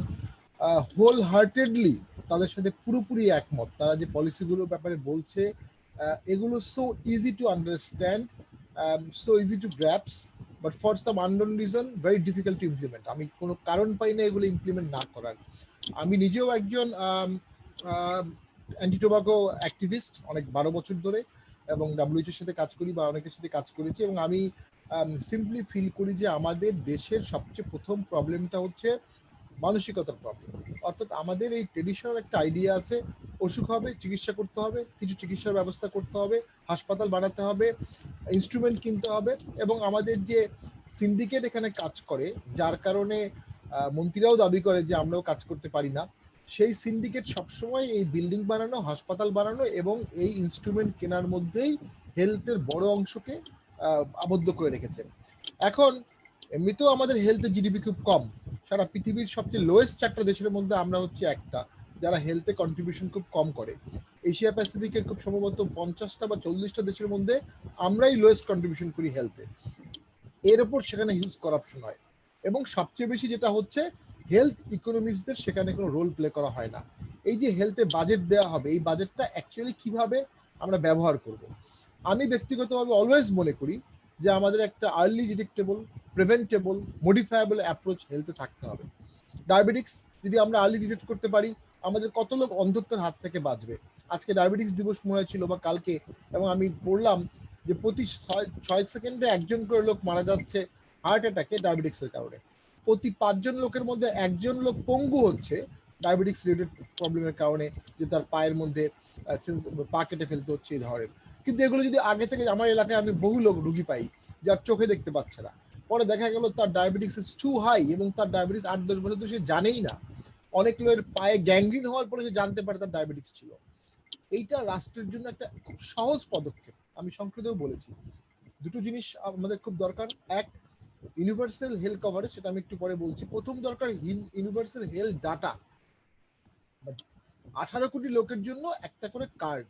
হোল হার্টেডলি তাদের সাথে পুরোপুরি একমত। তারা যে পলিসিগুলোর ব্যাপারে বলছে, এগুলো so easy to understand, so easy to grasp, but for some unknown reason very difficult to implement. আমি কোনো কারণ পাই না এগুলো ইমপ্লিমেন্ট না করার। আমি নিজেও একজন অ্যান্টি টোবাকো অ্যাক্টিভিস্ট অনেক 12 বছর ধরে, এবং ডাব্লিউএইচওর সাথে কাজ করি বা অনেকের সাথে কাজ করেছি, এবং আমি সিম্পলি ফিল করি যে আমাদের দেশের সবচেয়ে প্রথম প্রবলেমটা হচ্ছে মানসিকতার প্রবলেম। অর্থাৎ আমাদের এই ট্রেডিশনাল একটা আইডিয়া আছে, অসুখ হবে চিকিৎসা করতে হবে, কিছু চিকিৎসার ব্যবস্থা করতে হবে, হাসপাতাল বানাতে হবে, ইনস্ট্রুমেন্ট কিনতে হবে, এবং আমাদের যে সিন্ডিকেট এখানে কাজ করে, যার কারণে মন্ত্রীরাও দাবি করে যে আমরাও কাজ করতে পারি না, সেই সিন্ডিকেট সবসময় এই বিল্ডিং বানানো, হাসপাতাল বানানো এবং এই ইনস্ট্রুমেন্ট কেনার মধ্যেই হেলথের বড় অংশকে আবদ্ধ করে রেখেছে। এখন এমনিতেও আমাদের হেলথের জিডিপি খুব কম, সারা পৃথিবীর সবচেয়ে লোয়েস্ট 4টা দেশের মধ্যে আমরা হচ্ছে একটা যারা হেলথে কন্ট্রিবিউশন খুব কম করে। এশিয়া প্যাসিফিকের খুব সম্ভবত 50টা বা 40টা দেশের মধ্যে আমরাই লোয়েস্ট কন্ট্রিবিউশন করি হেলথে। এর উপর সেখানে হিউজ করাপশন হয়, এবং সবচেয়ে বেশি যেটা হচ্ছে হেলথ ইকোনমিস্টদের সেখানে কোনো রোল প্লে করা হয় না। এই যে হেলথে বাজেট দেওয়া হবে, এই বাজেটটা অ্যাকচুয়ালি কিভাবে আমরা ব্যবহার করব। আমি ব্যক্তিগতভাবে অলওয়েজ মনে করি যে আমাদের একটা আর্লি ডিটেক্টেবল, প্রিভেন্টেবল, মডিফায়াবল অ্যাপ্রোচ হেলথে থাকতে হবে। ডায়াবেটিক্স যদি আমরা আর্লি ডিটেক্ট করতে পারি, আমাদের কত লোক অন্ধত্বের হাত থেকে বাঁচবে। আজকে ডায়াবেটিক্স দিবস মনে হয়েছিল বা কালকে, এবং আমি পড়লাম যে প্রতি 6 সেকেন্ডে একজন করে লোক মারা যাচ্ছে হার্ট অ্যাটাকে ডায়াবেটিক্সের কারণে। প্রতি 5 জন লোকের মধ্যে একজন লোক পঙ্গু হচ্ছে ডায়াবেটিক্স রিলেটেড প্রবলেমের কারণে, যে তার পায়ের মধ্যে পা কেটে ফেলতে হচ্ছে এই ধরনের। কিন্তু এগুলো যদি আগে থেকে, আমার এলাকায় আমি বহু লোক রুগী পাই যার চোখে দেখতে পাচ্ছে না, পরে দেখা গেল তার ডায়াবেটিক্স ইজ টু হাই এবং তার ডায়াবেটিক্স 8-10 বছর তো সে জানেই না। অনেক লোকের পায়ে গ্যাংগ্রিন হওয়ার পরে সে জানতে পারে তার ডায়াবেটিক্স ছিল। এইটা রাষ্ট্রের জন্য একটা খুব সহজ পদক্ষেপ। আমি সংক্ষেপেও বলেছি দুটো জিনিস আমাদের খুব দরকার। এক, ইউনিভার্সাল হেলথ কভারেজ, সেটা আমি একটু পরে বলছি। প্রথম দরকার ইউনিভার্সাল হেলথ ডাটা, 18 কোটি লোকের জন্য একটা করে কার্ড,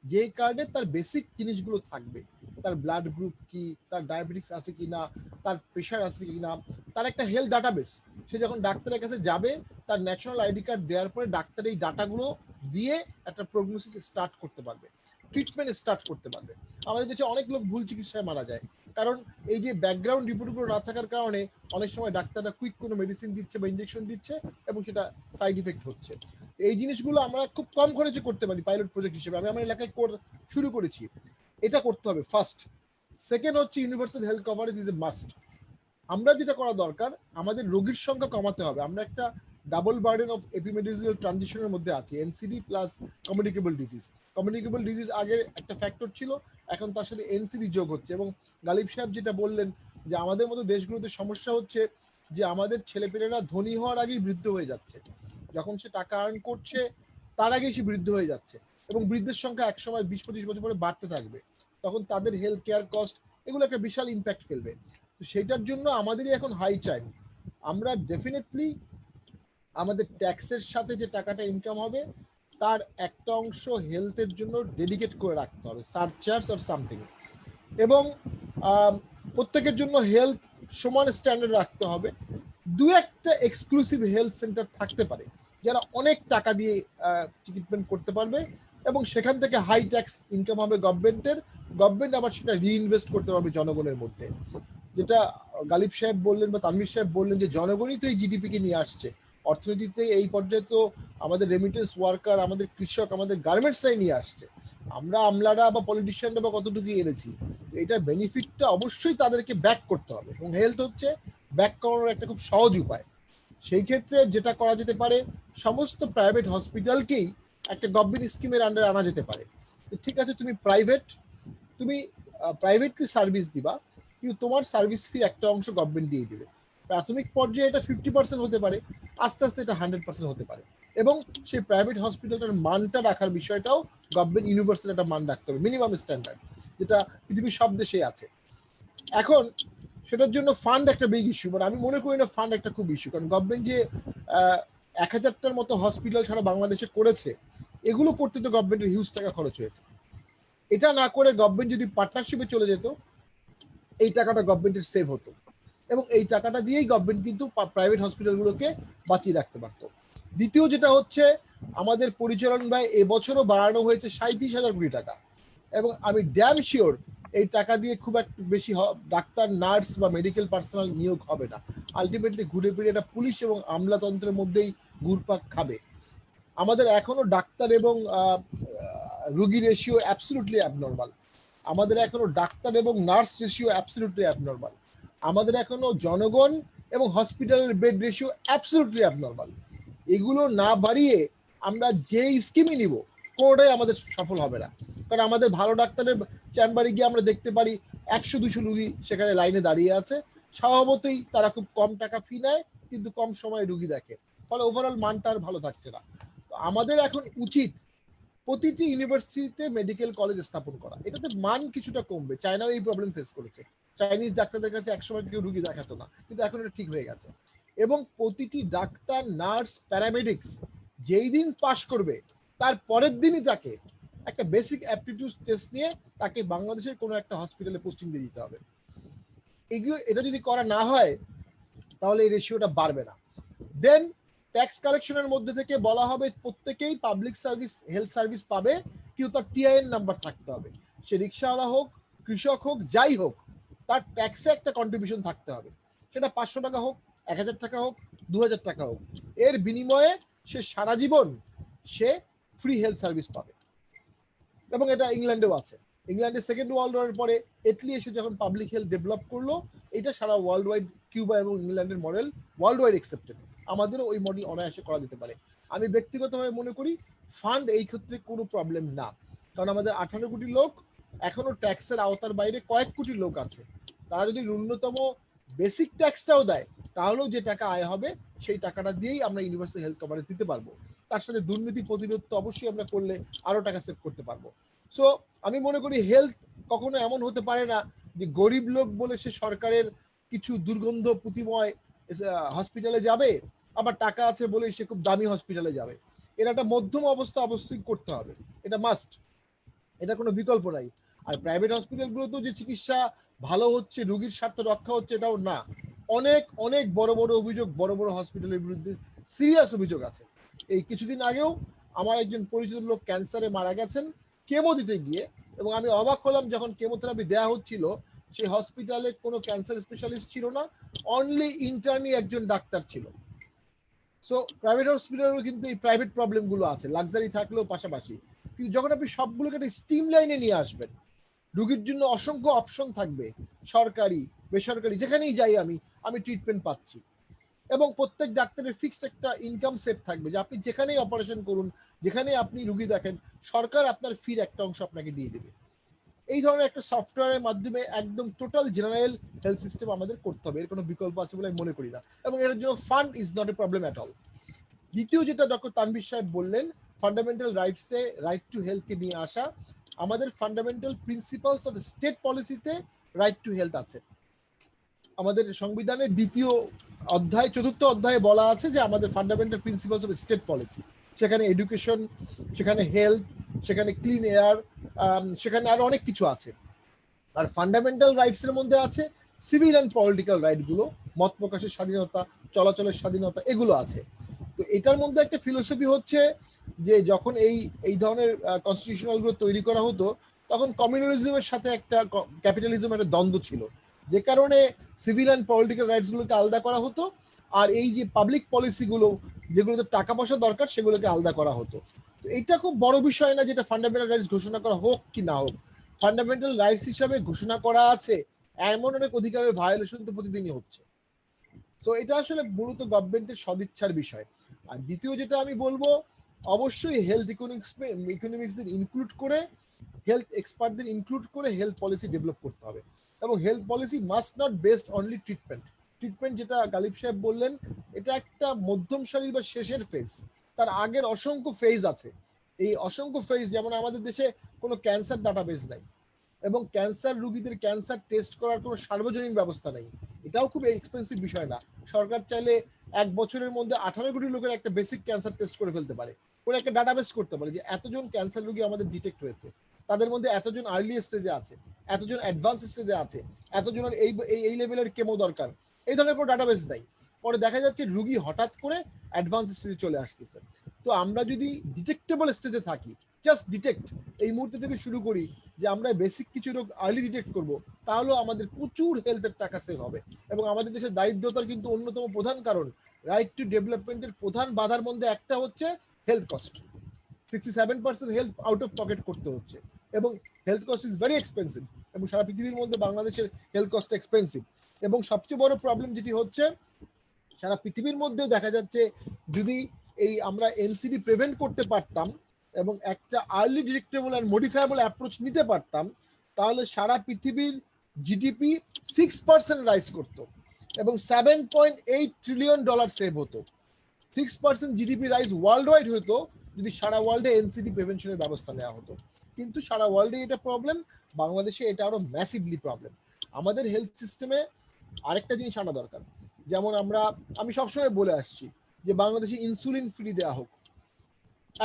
যে কার্ডে তার বেসিক জিনিসগুলো থাকবে, তার ব্লাড গ্রুপ কি, তার ডায়াবেটিস আছে কিনা, তার প্রেশার আছে কিনা, তার একটা হেলথ ডাটাবেস। সে যখন ডাক্তারের কাছে যাবে তার ন্যাশনাল আইডি কার্ড দেওয়ার পরে ডাক্তার এই ডাটাগুলো দিয়ে একটা প্রগনোসিস স্টার্ট করতে পারবে, ট্রিটমেন্ট স্টার্ট করতে পারবে। আমাদের দেশে অনেক লোক ভুল চিকিৎসায় মারা যায়, কারণ এই যে ব্যাকগ্রাউন্ড রিপোর্টগুলো না থাকার কারণে অনেক সময় ডাক্তাররা কুইক কোনো মেডিসিন দিচ্ছে বা ইঞ্জেকশন দিচ্ছে এবং সেটা সাইড ইফেক্ট হচ্ছে। এই জিনিসগুলো আমরা খুব কম খরচে করতে পারি পাইলট প্রজেক্ট হিসেবে। আমি আমার এলাকায় শুরু করেছি, এটা করতে হবে ফার্স্ট। সেকেন্ড হচ্ছে universal health coverage is a must. আমরা যেটা করা দরকার, আমাদের রোগীর সংখ্যা কমাতে হবে। আমরা একটা ডাবল বার্ডেন অফ এপিমেডিসিনাল ট্রানজিশনের মধ্যে আছি, NCD plus communicable disease. Communicable disease আগের একটা ফ্যাক্টর ছিল, এখন তার সাথে এনসিডি যোগ হচ্ছে। এবং গালিব সাহেব যেটা বললেন যে আমাদের মতো দেশগুলোতে সমস্যা হচ্ছে যে আমাদের ছেলেপেলেরা ধনী হওয়ার আগেই বৃদ্ধ হয়ে যাচ্ছে, যখন সে টাকা আর্ন করছে তার আগেই সে বৃদ্ধ হয়ে যাচ্ছে, এবং বৃদ্ধের সংখ্যা একসময় 20-25 বছর পরে বাড়তে থাকবে। তখন তাদের হেলথ কেয়ার কস্ট এগুলো একটা বিশাল ইম্প্যাক্ট ফেলবে। তো সেটার জন্য আমাদেরই এখন হাই টাইম। আমরা ডেফিনেটলি আমাদের ট্যাক্সের সাথে যে টাকাটা ইনকাম হবে তার একটা অংশ হেলথের জন্য ডেডিকেট করে রাখতে হবে, সারচার্জ অর সামথিং। এবং প্রত্যেকের জন্য হেলথ সমান স্ট্যান্ডার্ড রাখতে হবে। দু একটা এক্সক্লুসিভ হেলথ সেন্টার থাকতে পারে যারা অনেক টাকা দিয়ে ট্রিটমেন্ট করতে পারবে, এবং সেখান থেকে হাই ট্যাক্স ইনকাম হবে গভর্নমেন্টের। গভর্নমেন্ট আবার সেটা রিইনভেস্ট করতে পারবে জনগণের মধ্যে। যেটা গালিব সাহেব বললেন বা তানভীর সাহেব বললেন যে জনগণই তো এই জিডিপি কে নিয়ে আসছে অর্থনীতিতে। এই পর্যায়ে তো আমাদের রেমিটেন্স ওয়ার্কার, আমাদের কৃষক, আমাদের গার্মেন্টসরাই নিয়ে আসছে। আমরা আমলারা বা পলিটিশিয়ানরা বা কতটুকু এনেছি, এটার বেনিফিটটা অবশ্যই তাদেরকে ব্যাক করতে হবে, এবং হেলথ হচ্ছে ব্যাক করানোর একটা খুব সহজ উপায়। সেই ক্ষেত্রে যেটা করা যেতে পারে, সমস্ত প্রাইভেট হসপিটালকেই একটা গভর্নমেন্ট স্কিমের আন্ডারে আনা যেতে পারে। ঠিক আছে, তুমি প্রাইভেটলি সার্ভিস দিবা, কিন্তু তোমার সার্ভিস ফি একটা অংশ গভর্নমেন্ট দিয়ে দিবে। প্রাথমিক পর্যায়ে এটা 50% হতে পারে, আস্তে আস্তে এটা 100% হতে পারে। এবং সেই প্রাইভেট হসপিটালটার মানটা রাখার বিষয়টাও গভর্নমেন্ট ইউনিভার্সাল একটা মান রাখতে হবে, মিনিমাম স্ট্যান্ডার্ড, যেটা পৃথিবীর সব দেশেই আছে। এখন সেটার জন্য ফান্ড একটা বিগ ইস্যু, বাট আমি মনে করি না ফান্ড একটা খুব ইস্যু, কারণ গভর্নমেন্ট যে 1000টার মতো হসপিটাল সারা বাংলাদেশে করেছে, এগুলো করতে তো গভর্নমেন্টের হিউজ টাকা খরচ হয়েছে। এটা না করে গভর্নমেন্ট যদি পার্টনারশিপে চলে যেত, এই টাকাটা গভর্নমেন্টের সেভ হতো, এবং এই টাকাটা দিয়েই গভর্নমেন্ট কিন্তু প্রাইভেট হসপিটালগুলোকে বাঁচিয়ে রাখতে পারত। দ্বিতীয় যেটা হচ্ছে, আমাদের পরিচালন ব্যয় এবছরও বাড়ানো হয়েছে 37,000 কোটি টাকা, এবং আমি ড্যাম শিওর এই টাকা দিয়ে খুব একটা বেশি ডাক্তার, নার্স বা মেডিকেল পার্সোনাল নিয়োগ হবে না। আলটিমেটলি ঘুরে ফিরে এটা পুলিশ এবং আমলাতন্ত্রের মধ্যেই ঘুরপাক খাবে। আমাদের এখনো ডাক্তার এবং রুগী রেশিও অ্যাবসলিউটলি অ্যাবনর্মাল। আমাদের এখনো ডাক্তার এবং নার্স রেশিও অ্যাবসলিউটলি অ্যাবনর্মাল। আমাদের এখনো জনগণ এবং হসপিটালের বেড রেশিও অ্যাবসলিউটলি অ্যাবনর্মাল। এগুলো না বাড়িয়ে আমরা যে স্কিমই নিব, কোনোটাই আমাদের সফল হবে না। কারণ আমাদের ভালো ডাক্তারের চেম্বারে গিয়ে আমরা দেখতে পারি 100-200 রুগী সেখানে লাইনে দাঁড়িয়ে আছে। স্বভাবতই তারা খুব কম টাকা ফি নেয়, কিন্তু কম সময়ে রুগী দেখে, ফলে ওভারঅল মানটা আর ভালো থাকছে না। তো আমাদের এখন উচিত প্রতিটি ইউনিভার্সিটিতে মেডিকেল কলেজ স্থাপন করা। এটাতে মান কিছুটা কমবে। চায়নাও এই প্রবলেম ফেস করেছে, চাইনিজ ডাক্তারদের কাছে একসময় কেউ রুগী দেখাতো না, কিন্তু এখন এটা ঠিক হয়ে গেছে। এবং প্রতিটি ডাক্তার, নার্স, প্যারামেডিক্স যেই দিন পাশ করবে তার পরের দিনই তাকে একটা বেসিক অ্যাপটিটিউড টেস্ট নিয়ে তাকে বাংলাদেশের কোনো একটা হসপিটালে পোস্টিং দিয়ে দিতে হবে। এটা যদি করা না হয় তাহলে এই রেশিওটা বাড়বে না। দেন ট্যাক্স কালেকশনের মধ্যে থেকে বলা হবে প্রত্যেকেই পাবলিক সার্ভিস হেলথ সার্ভিস পাবে, কিন্তু তার টিআইএন নাম্বার থাকতে হবে। সে রিক্সাওয়ালা হোক, কৃষক হোক, যাই হোক, তার ট্যাক্সে একটা কন্ট্রিবিউশন থাকতে হবে। সেটা 500 টাকা হোক, 1000 টাকা হোক, 2000 টাকা হোক। এর বিনিময়ে সে সারা জীবন সে ফ্রি হেলথ সার্ভিস পাবে। এবং এটা ইংল্যান্ডেও আছে। ইংল্যান্ডে সেকেন্ড ওয়ার্ল্ড ওয়ারের পরে ইটালি এসে যখন পাবলিক হেলথ ডেভেলপ করলো, এটা সারা ওয়ার্ল্ড ওয়াইড, কিউবা এবং ইংল্যান্ডের মডেল ওয়ার্ল্ড ওয়াইড অ্যাকসেপ্টেড। আমাদেরও ওই মডেল অনায়াসে করা যেতে পারে। আমি ব্যক্তিগতভাবে মনে করি ফান্ড এই ক্ষেত্রে কোনো প্রবলেম না, কারণ আমাদের 18 কোটি লোক, এখনো ট্যাক্সের আওতার বাইরে কয়েক কোটি লোক আছে। তারা যদি ন্যূনতম বেসিক ট্যাক্সটাও দেয়, তাহলেও যে টাকা আয় হবে সেই টাকাটা দিয়েই আমরা ইউনিভার্সাল হেলথ কভারেজ দিতে পারবো। তার সাথে দুর্নীতি প্রতিরোধ তো অবশ্যই আমরা করলে আরো টাকা সেভ করতে পারবো। সো আমি মনে করি হেলথ কখনো এমন হতে পারে না যে গরিব লোক বলে সে সরকারের কিছু দুর্গন্ধ পুঁতিময় হসপিটালে যাবে, আবার টাকা আছে বলে সে খুব দামি হসপিটালে যাবে। এর একটা মধ্যম অবস্থা অবশ্যই করতে হবে, এটা মাস্ট। এটা কোনো বিকল্প নাই। আর প্রাইভেট হসপিটালগুলোতেও যে চিকিৎসা ভালো হচ্ছে, রোগীর স্বার্থ রক্ষা হচ্ছে, এটাও না। অনেক অনেক বড় বড় অভিযোগ বড় বড় হসপিটালের বিরুদ্ধে, সিরিয়াস অভিযোগ আছে। এই কিছুদিন আগেও আমার একজন পরিচিত লোক ক্যান্সারে মারা গেছেন কেমো দিতে গিয়ে, এবং আমি অবাক হলাম যখন কেমোথেরাপি দেওয়া হচ্ছিল সেই হসপিটালে কোনো ক্যান্সার স্পেশালিস্ট ছিল না, অনলি ইন্টার্নি একজন ডাক্তার ছিল। সো প্রাইভেট হসপিটালেও কিন্তু এই প্রাইভেট প্রবলেমগুলো আছে, লাক্সারি থাকলেও পাশাপাশি। কিন্তু যখন আপনি সবগুলোকে একটা স্টিম লাইনে নিয়ে আসবেন, রোগীর জন্য অসংখ্য অপশন থাকবে, সরকারি বেসরকারি যেখানেই যাই আমি ট্রিটমেন্ট পাচ্ছি, এবং প্রত্যেক ডাক্তারের ফিক্সড একটা ইনকাম সেট থাকবে যে আপনি যেখানেই অপারেশন করুন, যেখানেই আপনি রুগী দেখেন, সরকার আপনার ফির একটা অংশ আপনাকে দিয়ে দেবে। এই ধরনের একটা সফটওয়্যারের মাধ্যমে একদম টোটাল জেনারেল হেলথ সিস্টেম আমাদের করতে হবে, এর কোনো বিকল্প আছে বলে আমি মনে করি না, এবং এর জন্য fund is not a problem at all. দ্বিতীয় যেটা ডক্টর তানভীর সাহেব বললেন, ফান্ডামেন্টাল রাইটসে রাইট টু হেলথকে নিয়ে আসা, আমাদের ফান্ডামেন্টাল প্রিন্সিপালস অফ স্টেট পলিসিতে রাইট টু হেলথ আছে। আমাদের সংবিধানের দ্বিতীয় অধ্যায় 4th অধ্যায়ে বলা আছে যে আমাদের fundamental principles of state policy, সেখানে এডুকেশন, সেখানে হেলথ, সেখানে ক্লিন এয়ার, সেখানে আরো অনেক কিছু আছে। আর ফান্ডামেন্টাল রাইটস এর মধ্যে আছে সিভিল অ্যান্ড পলিটিক্যাল রাইট গুলো, মত প্রকাশের স্বাধীনতা, চলাচলের স্বাধীনতা, এগুলো আছে। তো এটার মধ্যে একটা ফিলোসফি হচ্ছে যে যখন এই ধরনের কনস্টিটিউশনাল গুলো তৈরি করা হতো, তখন কমিউনালিজমের সাথে একটা ক্যাপিটালিজমের একটা দ্বন্দ্ব ছিল, যে কারণে সিভিল অ্যান্ড পলিটিক্যাল রাইটস গুলোকে আলাদা করা হতো, আর এই যে পাবলিক পলিসি গুলো যেগুলোতে টাকা পয়সা দরকার সেগুলোকে আলাদা করা হতো। তো এটা খুব বড় বিষয় না যেটা ফান্ডামেন্টাল রাইটস ঘোষণা করা হোক কি না হোক, ফান্ডামেন্টাল রাইটস হিসাবে ঘোষণা করা আছে, এমন অনেক অধিকারের ভায়োলেশন তো প্রতিদিনই হচ্ছে। সো এটা আসলে মূলত গভর্নমেন্টের সদিচ্ছার বিষয়। আর দ্বিতীয় যেটা আমি বলবো, অবশ্যই হেলথ ইকোনমিক্সদের ইনক্লুড করে, হেলথ এক্সপার্টদের ইনক্লুড করে হেলথ পলিসি ডেভেলপ করতে হবে, এবং health policy must not based only treatment যেটা গালিব সাহেব বললেন, এটা একটা মধ্যম সারির বা শেষের ফেজ, তার আগের অসংখ্য ফেজ আছে। এই অসংখ্য ফেজ, যেমন আমাদের দেশে কোনো ক্যান্সার ডাটাবেস নাই, এবং ক্যান্সার রোগীদের ক্যান্সার টেস্ট করার কোনো সার্বজনীন ব্যবস্থা নেই, এটাও খুব এক্সপেন্সিভ বিষয় না। সরকার চাইলে 1 বছরের মধ্যে 18 কোটি লোকের একটা বেসিক ক্যান্সার টেস্ট করে ফেলতে পারে, করে একটা ডাটাবেস করতে পারে যে এতজন ক্যান্সার রোগী আমাদের ডিটেক্ট হয়েছে, তাদের মধ্যে এতজন আর্লি স্টেজে আছে, এতজন অ্যাডভান্স স্টেজে আছে, এতজনের এই লেভেলের কেমো দরকার, এই ধরনের কোনো ডাটাবেস নাই। পরে দেখা যাচ্ছে রোগী হঠাৎ করে অ্যাডভান্স স্টেজে চলে আসতেছে। তো আমরা যদি ডিটেক্টেবল স্টেজে থাকি, জাস্ট ডিটেক্ট, এই মুহূর্তে থেকে শুরু করি যে আমরা বেসিক কিছু রোগ আর্লি ডিটেক্ট করব, তাহলেও আমাদের প্রচুর হেলথের টাকা সেভ হবে। এবং আমাদের দেশের দারিদ্রতার কিন্তু অন্যতম প্রধান কারণ, রাইট টু ডেভেলপমেন্টের প্রধান বাধার মধ্যে একটা হচ্ছে health cost. 67% health out of pocket করতে হচ্ছে, এবং health cost is very expensive, এবং সারা পৃথিবীর মধ্যে বাংলাদেশের হেলথ কস্ট এক্সপেন্সিভ। এবং সবচেয়ে বড় প্রবলেম যেটি হচ্ছে, সারা পৃথিবীর মধ্যেও দেখা যাচ্ছে যদি এই আমরা এনসিডি প্রিভেন্ট করতে পারতাম এবং একটা early detectable and modifiable approach নিতে পারতাম, তাহলে সারা পৃথিবীর জিডিপি 6% রাইজ করতো এবং $7.8 ট্রিলিয়ন সেভ হতো। 6% জিডিপি রাইজ ওয়ার্ল্ড ওয়াইড হতো যদি সারা ওয়ার্ল্ডে এনসিডি প্রিভেনশনের ব্যবস্থা নেওয়া হতো। কিন্তু সারা ওয়ার্ল্ডে এটা প্রবলেম, বাংলাদেশে এটা আরো ম্যাসিভলি প্রবলেম। আমাদের হেলথ সিস্টেমে আরেকটা জিনিস আনা দরকার, যেমন আমি সবসময় বলে আসছি যে বাংলাদেশে ইনসুলিন ফ্রি দেওয়া হোক।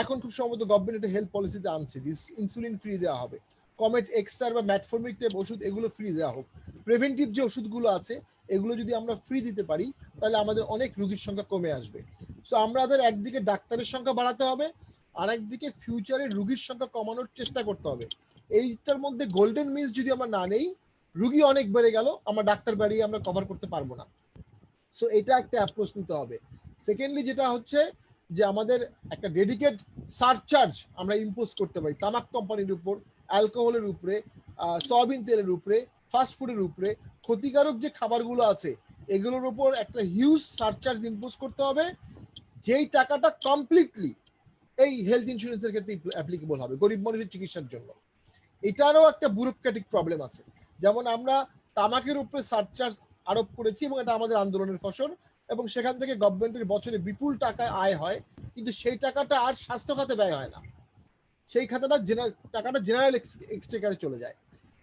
এখন খুব সম্ভবত গভর্নমেন্ট একটা হেলথ পলিসিতে আনছে যে ইনসুলিন ফ্রি দেওয়া হবে, কমেট এক্সআর বা ম্যাটফর্মিক টাইপ ওষুধ এগুলো ফ্রি দেওয়া হোক। প্রিভেন্টিভ যে ওষুধগুলো আছে এগুলো যদি আমরা ফ্রি দিতে পারি, তাহলে আমাদের অনেক রোগীর সংখ্যা কমে আসবে। সো আমাদের একদিকে ডাক্তারের সংখ্যা বাড়াতে হবে, আর একদিকে ফিউচারে রোগীর সংখ্যা কমানোর চেষ্টা করতে হবে। এইটার মধ্যে গোল্ডেন মিন্স যদি আমরা না নেই, রুগী অনেক বেড়ে গেল, আমরা ডাক্তার বাড়িয়ে আমরা কভার করতে পারবো না। সো এটা একটা অ্যাপ্রোচ নিতে হবে। সেকেন্ডলি যেটা হচ্ছে যে আমাদের একটা ডেডিকেট সারচার্জ আমরা ইম্পোজ করতে পারি তামাক কোম্পানির উপর, অ্যালকোহলের উপরে, সয়াবিন তেলের উপরে, ফাস্ট ফুডের উপরে, ক্ষতিকারক যে খাবারগুলো আছে এগুলোর উপর একটা হিউজ সারচার্জ ইম্পোজ করতে হবে, যেই টাকাটা কমপ্লিটলি এই হেলথ ইন্স্যুরেন্সের ক্ষেত্রে অ্যাপ্লিকেবল হবে গরিব মানুষের চিকিৎসার জন্য। এটারও একটা ব্যুরোক্রেটিক প্রবলেম আছে, যেমন আমরা তামাকের উপরে সারচার্জ আরোপ করেছি এবং এটা আমাদের আন্দোলনের ফসল, এবং সেখান থেকে গভর্নমেন্টের বছরে বিপুল টাকায় আয় হয়, কিন্তু সেই টাকাটা আর স্বাস্থ্য খাতে ব্যয় হয় না, সেই টাকাটা জেনারেল এক্সচেকারে চলে যায়।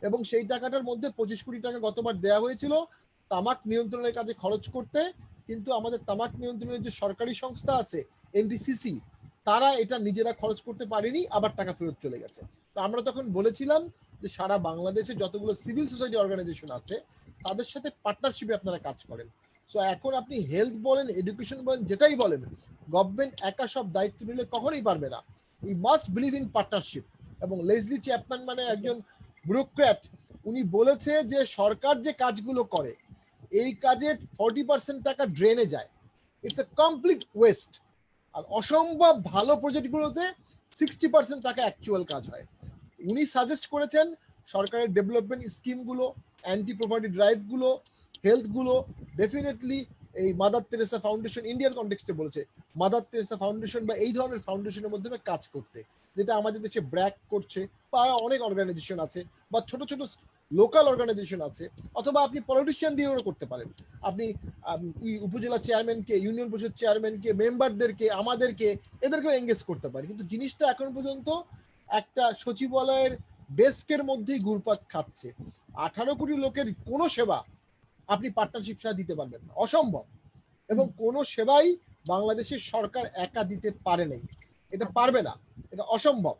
এবং সেই টাকাটার মধ্যে 25 কোটি টাকা গতবার দেওয়া হয়েছিল তামাক নিয়ন্ত্রণের কাজে খরচ করতে, কিন্তু আমাদের তামাক নিয়ন্ত্রণের যে সরকারি সংস্থা আছে এনডিসিসি, তারা এটা নিজেরা খরচ করতে পারেনি, আবার টাকা ফেরত চলে গেছে। তো আমরা তখন বলেছিলাম যে সারা বাংলাদেশে যতগুলো সিভিল সোসাইটি অর্গানাইজেশন আছে তাদের সাথে পার্টনারশিপে আপনারা কাজ করেন। সো এখন আপনি হেলথ বলেন, এডুকেশন বলেন, যেটাই বলেন, গভর্নমেন্ট একা সব দায়িত্ব নিলে কখনোই পারবে না। We must believe in partnership. এবং লেসলি চ্যাপম্যান মানে একজন ব্যুরোক্র্যাট, উনি বলেছে যে সরকার যে কাজগুলো করে এই কাজের 40% টাকা ড্রেনে যায়, ইটস এ কমপ্লিট ওয়েস্ট। আর অসম্ভব ভালো প্রজেক্টগুলোতে 60% টাকা অ্যাকচুয়াল কাজ হয়। উনি সাজেস্ট করেছেন সরকারের ডেভেলপমেন্ট স্কিমগুলো, অ্যান্টি প্রপার্টি ড্রাইভগুলো, হেলথগুলো ডেফিনেটলি এই মাদার তেরেসা ফাউন্ডেশন, ইন্ডিয়ান কনটেক্সটে বলেছে মাদার তেরেসা ফাউন্ডেশন বা এই ধরনের ফাউন্ডেশনের মাধ্যমে কাজ করতে, যেটা আমাদের দেশে ব্র্যাক করছে, বা আরো অনেক অর্গানাইজেশন আছে, বা ছোট ছোট লোকাল অর্গানাইজেশন আছে, অথবা আপনি পলিটিশিয়ান দিয়েও করতে পারেন। আপনি উপজেলা চেয়ারম্যানকে, ইউনিয়ন পরিষদ চেয়ারম্যানকে, মেম্বারদেরকে, আমাদেরকে, এদেরকেও এঙ্গেজ করতে পারি। কিন্তু জিনিসটা এখন পর্যন্ত একটা সচিবালয়ের ডেস্কের মধ্যেই ঘুরপাক খাচ্ছে। 18 কোটি লোকের কোনো সেবা আপনি পার্টনারশিপ ছাড়া দিতে পারবেন না, অসম্ভব। এবং কোনো সেবাই বাংলাদেশের সরকার একা দিতে পারে নাই, এটা পারবে না, এটা অসম্ভব।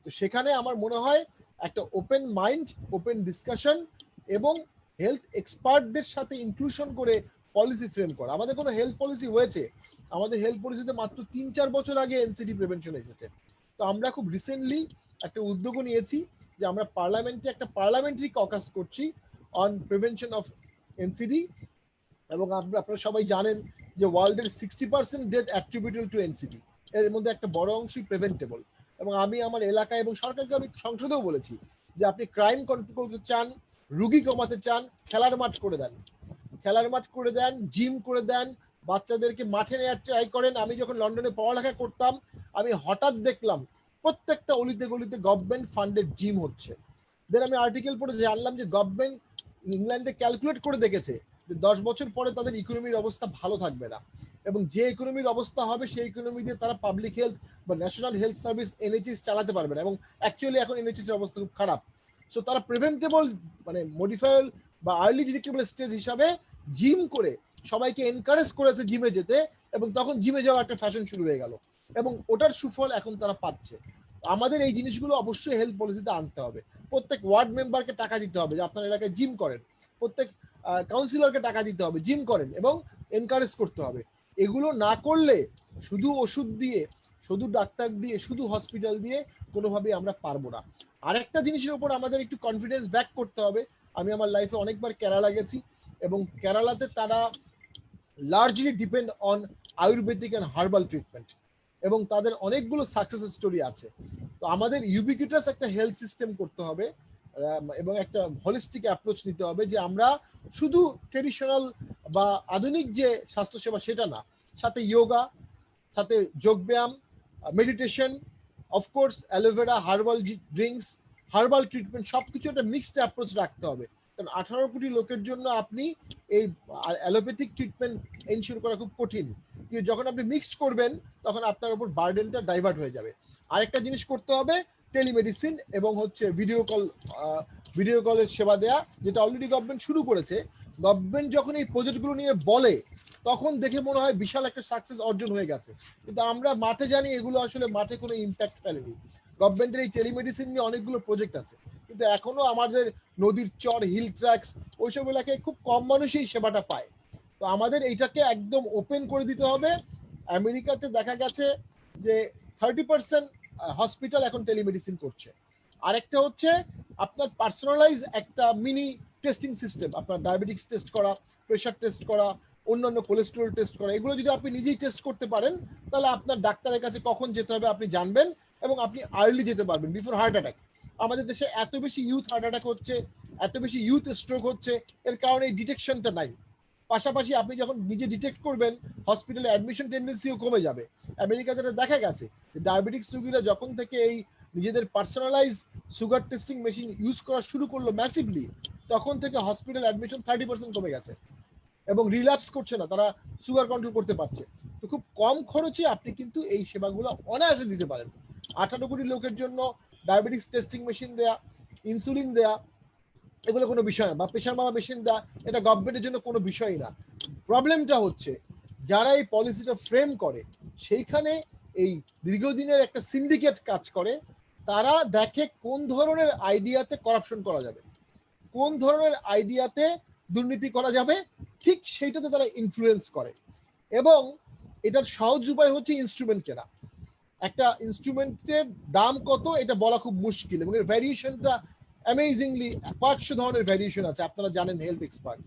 তো সেখানে আমার মনে হয় একটা ওপেন মাইন্ড, ওপেন ডিসকাশন এবং হেলথ এক্সপার্টদের সাথে ইনক্লুশন করে পলিসি ফ্রেম করা। আমাদের কোনো হেলথ পলিসি হয়েছে, আমাদের হেলথ পলিসিতে মাত্র 3-4 বছর আগে এনসিডি প্রিভেনশন এসেছে। তো আমরা খুব রিসেন্টলি একটা উদ্যোগ নিয়েছি যে আমরা পার্লামেন্টে একটা পার্লামেন্টারি ককাস করছি অন প্রিভেনশন অফ এনসিডি। এবং আপনারা সবাই জানেন যে ওয়ার্ল্ডের 60% ডেথ অ্যাট্রিবিউটেবল টু এনসিডি, এর মধ্যে একটা বড় অংশই প্রিভেন্টেবল। এবং আমি আমার এলাকায় এবং সরকারকে আমি সংসদেও বলেছি যে আপনি ক্রাইম কন্ট্রোল করতে চান, রুগী কমাতে চান, খেলার মাঠ করে দেন, খেলার মাঠ করে দেন, জিম করে দেন, বাচ্চাদেরকে মাঠে নেওয়ার ট্রাই করেন। আমি যখন লন্ডনে পড়ালেখা করতাম আমি হঠাৎ দেখলাম প্রত্যেকটা অলিতে গলিতে গভর্নমেন্ট ফান্ডেড জিম হচ্ছে। দেন আমি আর্টিকেল পড়ে জানলাম যে গভর্নমেন্ট ইংল্যান্ডে ক্যালকুলেট করে দেখেছে যে 10 বছর পরে তাদের ইকোনমির অবস্থা ভালো থাকবে না, এবং যে ইকোনমির অবস্থা হবে সেই ইকোনমি দিয়ে তারা পাবলিক হেলথ বা ন্যাশনাল হেলথ সার্ভিস এনএইচএস চালাতে পারবে না। এবং অ্যাকচুয়ালি এখন এনএইচএস এর অবস্থা খুব খারাপ। সো তারা প্রিভেন্টেবল মানে মডিফায়েবল বা আর্লি ডিটেক্টেবল স্টেজ হিসাবে জিম করে সবাইকে এনকারেজ করেছে জিমে যেতে, এবং তখন জিমে যাওয়া একটা ফ্যাশন শুরু হয়ে গেল, এবং ওটার সুফল এখন তারা পাচ্ছে। আমাদের এই জিনিসগুলো অবশ্যই হেলথ পলিসিতে আনতে হবে। প্রত্যেক ওয়ার্ড মেম্বারকে টাকা দিতে হবে যে আপনার এলাকায় জিম করেন, প্রত্যেক কাউন্সিলরকে টাকা দিতে হবে জিম করেন, এবং এনকারেজ করতে হবে। এগুলো না করলে শুধু ওষুধ দিয়ে, শুধু ডাক্তার দিয়ে, শুধু হসপিটাল দিয়ে কোনোভাবেই আমরা পারবো না। আরেকটা জিনিসের উপর আমাদের একটু কনফিডেন্স ব্যাক করতে হবে। আমি আমার লাইফে অনেকবার কেরালা গেছি, এবং কেরালাতে তারা largely depend on Ayurvedic and herbal treatment, এবং তাদের অনেকগুলো সাকসেস স্টোরি আছে। তো আমাদের ইউবিকিউটাস একটা হেলথ সিস্টেম করতে হবে, এবং একটা হলিস্টিক অ্যাপ্রোচ নিতে হবে যে আমরা শুধু ট্রেডিশনাল বা আধুনিক যে স্বাস্থ্যসেবা সেটা না, সাথে যোগা, সাথে যোগব্যায়াম, meditation, of course aloe vera, herbal drinks, herbal treatment, সবকিছু একটা মিক্সড অ্যাপ্রোচ রাখতে হবে। কারণ 18 কোটি লোকের জন্য আপনি এই অ্যালোপ্যাথিক ট্রিটমেন্ট এনশিওর করা খুব কঠিন, কিন্তু যখন আপনি মিক্সড করবেন তখন আপনার উপর বার্ডেনটা ডাইভার্ট হয়ে যাবে। আরেকটা জিনিস করতে হবে টেলিমেডিসিন, এবং হচ্ছে ভিডিও কলের সেবা দেয়া, যেটা অলরেডি গভর্নমেন্ট শুরু করেছে। গভর্নমেন্ট যখন এই প্রজেক্টগুলো নিয়ে বলে তখন দেখে মনে হয় বিশাল একটা সাকসেস অর্জন হয়ে গেছে, কিন্তু আমরা মাঠে জানি এগুলো আসলে মাঠে কোনো ইম্প্যাক্ট ফেলেনি। গভর্নমেন্টের এই টেলিমেডিসিন নিয়ে অনেকগুলো প্রজেক্ট আছে, কিন্তু এখনো আমাদের নদীর চর, হিল ট্র্যাক্স, ওইসব এলাকায় খুব কম মানুষই সেবাটা পায়। তো আমাদের এইটাকে একদম ওপেন করে দিতে হবে। আমেরিকাতে দেখা গেছে যে 30% হসপিটাল এখন টেলিমেডিসিন করছে। আরেকটা হচ্ছে আপনার পার্সোনালাইজ একটা মিনি টেস্টিং সিস্টেম, আপনার ডায়াবেটিক্স টেস্ট করা, প্রেশার টেস্ট করা, অন্যান্য কোলেস্টেরল টেস্ট করা, এগুলো যদি আপনি নিজেই টেস্ট করতে পারেন তাহলে আপনার ডাক্তারের কাছে কখন যেতে হবে আপনি জানবেন, এবং আপনি আর্লি যেতে পারবেন বিফোর হার্ট অ্যাটাক। আমাদের দেশে এত বেশি ইউথ হার্ট অ্যাটাক হচ্ছে, এত বেশি ইউথ স্ট্রোক হচ্ছে, এর কারণে এই ডিটেকশনটা নাই। পাশাপাশি আপনি যখন নিজে ডিটেক্ট করবেন হসপিটালে অ্যাডমিশন টেন্ডেন্সিও কমে যাবে। আমেরিকাতে দেখা গেছে ডায়াবেটিক্স রোগীরা যখন থেকে এই নিজেদের personalize sugar testing machine use করা শুরু করলো ম্যাসিভলি, তখন থেকে হসপিটাল অ্যাডমিশন 30% কমে গেছে, এবং রিল্যাপস করছে না, তারা সুগার কন্ট্রোল করতে পারছে। তো খুব কম খরচে আপনি কিন্তু এই সেবাগুলো অনায়াসে দিতে পারেন। 18 কোটি লোকের জন্য ডায়াবেটিক্স টেস্টিং মেশিন দেয়া, ইনসুলিন দেয়া, এগুলো কোনো বিষয় না, বা প্রেশার মাপা মেশিন দেয়া, এটা গভর্নমেন্টের জন্য কোনো বিষয়ই না। প্রবলেমটা হচ্ছে যারা এই পলিসিটা ফ্রেম করে সেইখানে এই দীর্ঘদিনের একটা সিন্ডিকেট কাজ করে। তারা দেখে কোন ধরনের আইডিয়াতে করাপশন করা যাবে, কোন ধরনের আইডিয়াতে দুর্নীতি করা যাবে, ঠিক সেইটাতে তারা ইনফ্লুয়েন্স করে। এবং এটার সহজ উপায় হচ্ছে ইনস্ট্রুমেন্ট কেনা। একটা ইনস্ট্রুমেন্টের দাম কত এটা বলা খুব মুশকিল, এবং এর ভ্যারিয়েশনটা অ্যামেজিংলি 500 ধরনের ভ্যারিয়েশন আছে। আপনারা জানেন হেলথ এক্সপার্ট,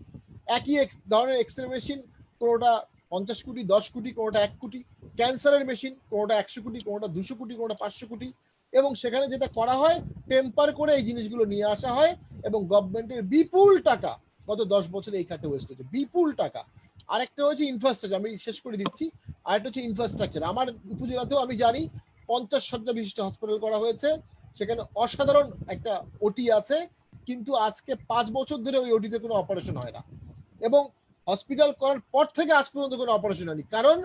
একই ধরনের এক্সরে মেশিন, কোনোটা 50 কোটি, 10 কোটি, কোনোটা 1 কোটি। ক্যান্সারের মেশিন, কোনোটা 100 কোটি, কোনোটা 200 কোটি, কোনোটা 500 কোটি। এবং সেখানে যেটা করা হয়, টেম্পার করে এই জিনিসগুলো নিয়ে আসা হয়, এবং গভর্নমেন্টের বিপুল টাকা গত 10 বছরে এই খাতে ওয়েস্ট হচ্ছে, বিপুল টাকা। আরেকটা হচ্ছে ইনফ্রাস্ট্রাকচার, আমি শেষ করে দিচ্ছি। আরেকটা হচ্ছে ইনফ্রাস্ট্রাকচার। আমার উপজেলাতেও আমি জানি 50 শয্যা বিশিষ্ট হসপিটাল করা হয়েছে, সেখানে অসাধারণ একটা ওটি আছে, কিন্তু আজকে 5 বছর ধরে ওই ওটিতে কোনো অপারেশন হয় না, এবং হসপিটাল করার পর থেকে আজ পর্যন্ত কোনো অপারেশন হয়নি। কারণ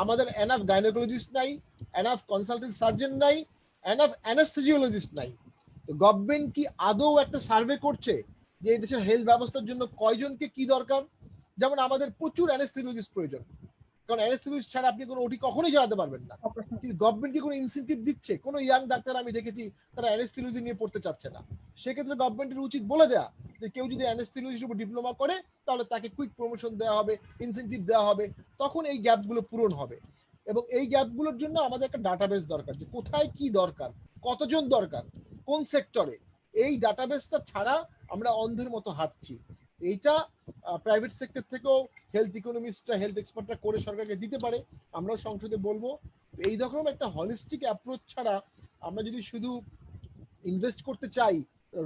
আমাদের এনাফ গাইনোকোলজিস্ট নাই, এনাফ কনসালটেন্ট সার্জন নাই, এনাফ অ্যানেস্থেসিওলজিস্ট নাই। তো গভর্নমেন্ট কি আদৌ একটা সার্ভে করছে যে এই দেশের হেলথ ব্যবস্থার জন্য কয়জনকে কি দরকার? যেমন আমাদের প্রচুর অ্যানেস্থেসিওলজিস্ট প্রয়োজন, কারণ অ্যানেস্থেসিওলজিস্ট ছাড়া আপনি কোনো ওটি কখনোই চালাতে পারবেন না। কিন্তু গভর্নমেন্ট কি কোনো ইনসেন্টিভ দিচ্ছে? কোনো ইয়াং ডাক্তার আমি দেখেছি তারা অ্যানেস্থেসিওলজি নিয়ে পড়তে চাচ্ছে না। সেক্ষেত্রে গভর্নমেন্টের উচিত বলে দেয়া যে কেউ যদি অ্যানেস্থেসিওলজির উপর ডিপ্লোমা করে তাহলে তাকে কুইক প্রমোশন দেওয়া হবে, ইনসেন্টিভ দেওয়া হবে, তখন এই গ্যাপগুলো পূরণ হবে। এবং এই গ্যাপগুলোর জন্য আমাদের একটা ডাটাবেস দরকার, যে কোথায় কি দরকার, কতজন দরকার, কোন সেক্টরে। এই ডাটাবেসটা ছাড়া আমরা অন্ধের মতো হাঁটছি। এইটা প্রাইভেট সেক্টর থেকেও হেলথ ইকোনমিস্টরা, হেলথ এক্সপার্টরা করে সরকারকে দিতে পারে, আমরাও সংসদে বলবো। এই রকম একটা হলিস্টিক অ্যাপ্রোচ ছাড়া আমরা যদি শুধু ইনভেস্ট করতে চাই,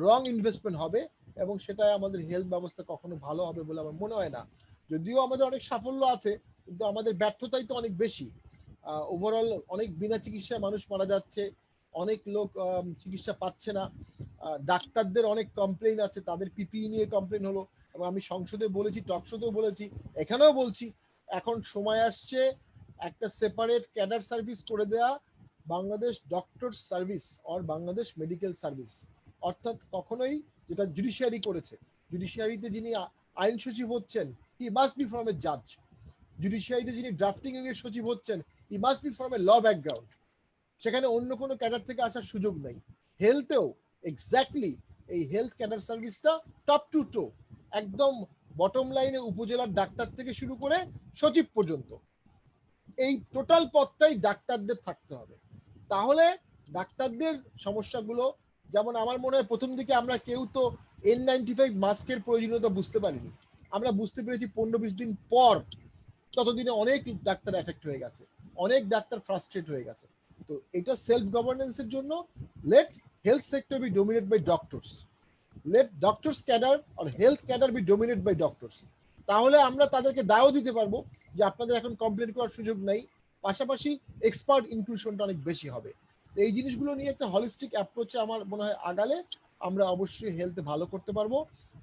রং ইনভেস্টমেন্ট হবে, এবং সেটা আমাদের হেলথ ব্যবস্থা কখনো ভালো হবে বলে আমার মনে হয় না। যদিও আমাদের অনেক সাফল্য আছে, কিন্তু আমাদের ব্যর্থতাই তো অনেক বেশি। ওভারঅল অনেক বিনা চিকিৎসায় মানুষ মারা যাচ্ছে, অনেক লোক চিকিৎসা পাচ্ছে না। ডাক্তারদের অনেক কমপ্লেইন আছে, তাদের পিপিই নিয়ে কমপ্লেইন হলো, এবং আমি সংসদে বলেছি, টক শোতেও বলেছি, এখানেও বলছি, এখন সময় আসছে একটা সেপারেট ক্যাডার সার্ভিস করে দেয়া, Bangladesh doctor service or Bangladesh medical service. অর্থাৎ কখনোই যেটা জুডিশিয়ারি করেছে, জুডিশিয়ারিতে যিনি আইন সচিব হচ্ছেন, he must be from a জাজ। জুডিশিয়ারিতে যিনি ড্রাফটিং এর সচিব হচ্ছেন, he must be from a law background. সেখানে অন্য কোনো ক্যাডার থেকে আসার সুযোগ নেই। হেলথেও এক্স্যাক্টলি এই হেলথ ক্যাডার সার্ভিসটা টপ টু টো, একদম বটম লাইনে উপজেলার ডাক্তার থেকে শুরু করে সচিব পর্যন্ত, এই টোটাল পথটাই ডাক্তারদের থাকতে হবে। তাহলে ডাক্তারদের সমস্যাগুলো, যেমন আমার মনে হয় প্রথম দিকে আমরা কেউ তো N95 মাস্কের প্রয়োজনীয়তা বুঝতে পারিনি, আমরা বুঝতে পেরেছি 15-20 দিন পর। ততদিনে অনেক ডাক্তার এফেক্ট হয়ে গেছে, অনেক ডাক্তার ফ্রাস্ট্রেট হয়ে গেছে। তো এটা সেলফ গভর্নেন্সের জন্য, let health sector be dominated by doctors, let doctors cadre আর health cadre be dominated by doctors. তাহলে আমরা তাদেরকে দায়ও দিতে পারবো যে আপনাদের এখন কমপ্লেন করার সুযোগ নেই, পাশাপাশি এক্সপার্ট ইনক্লুশনটা অনেক বেশি হবে। এই জিনিসগুলো নিয়ে একটা হলিস্টিক অ্যাপ্রোচে আমার মনে হয় আগালে আমরা অবশ্যই হেলথে ভালো করতে পারবো।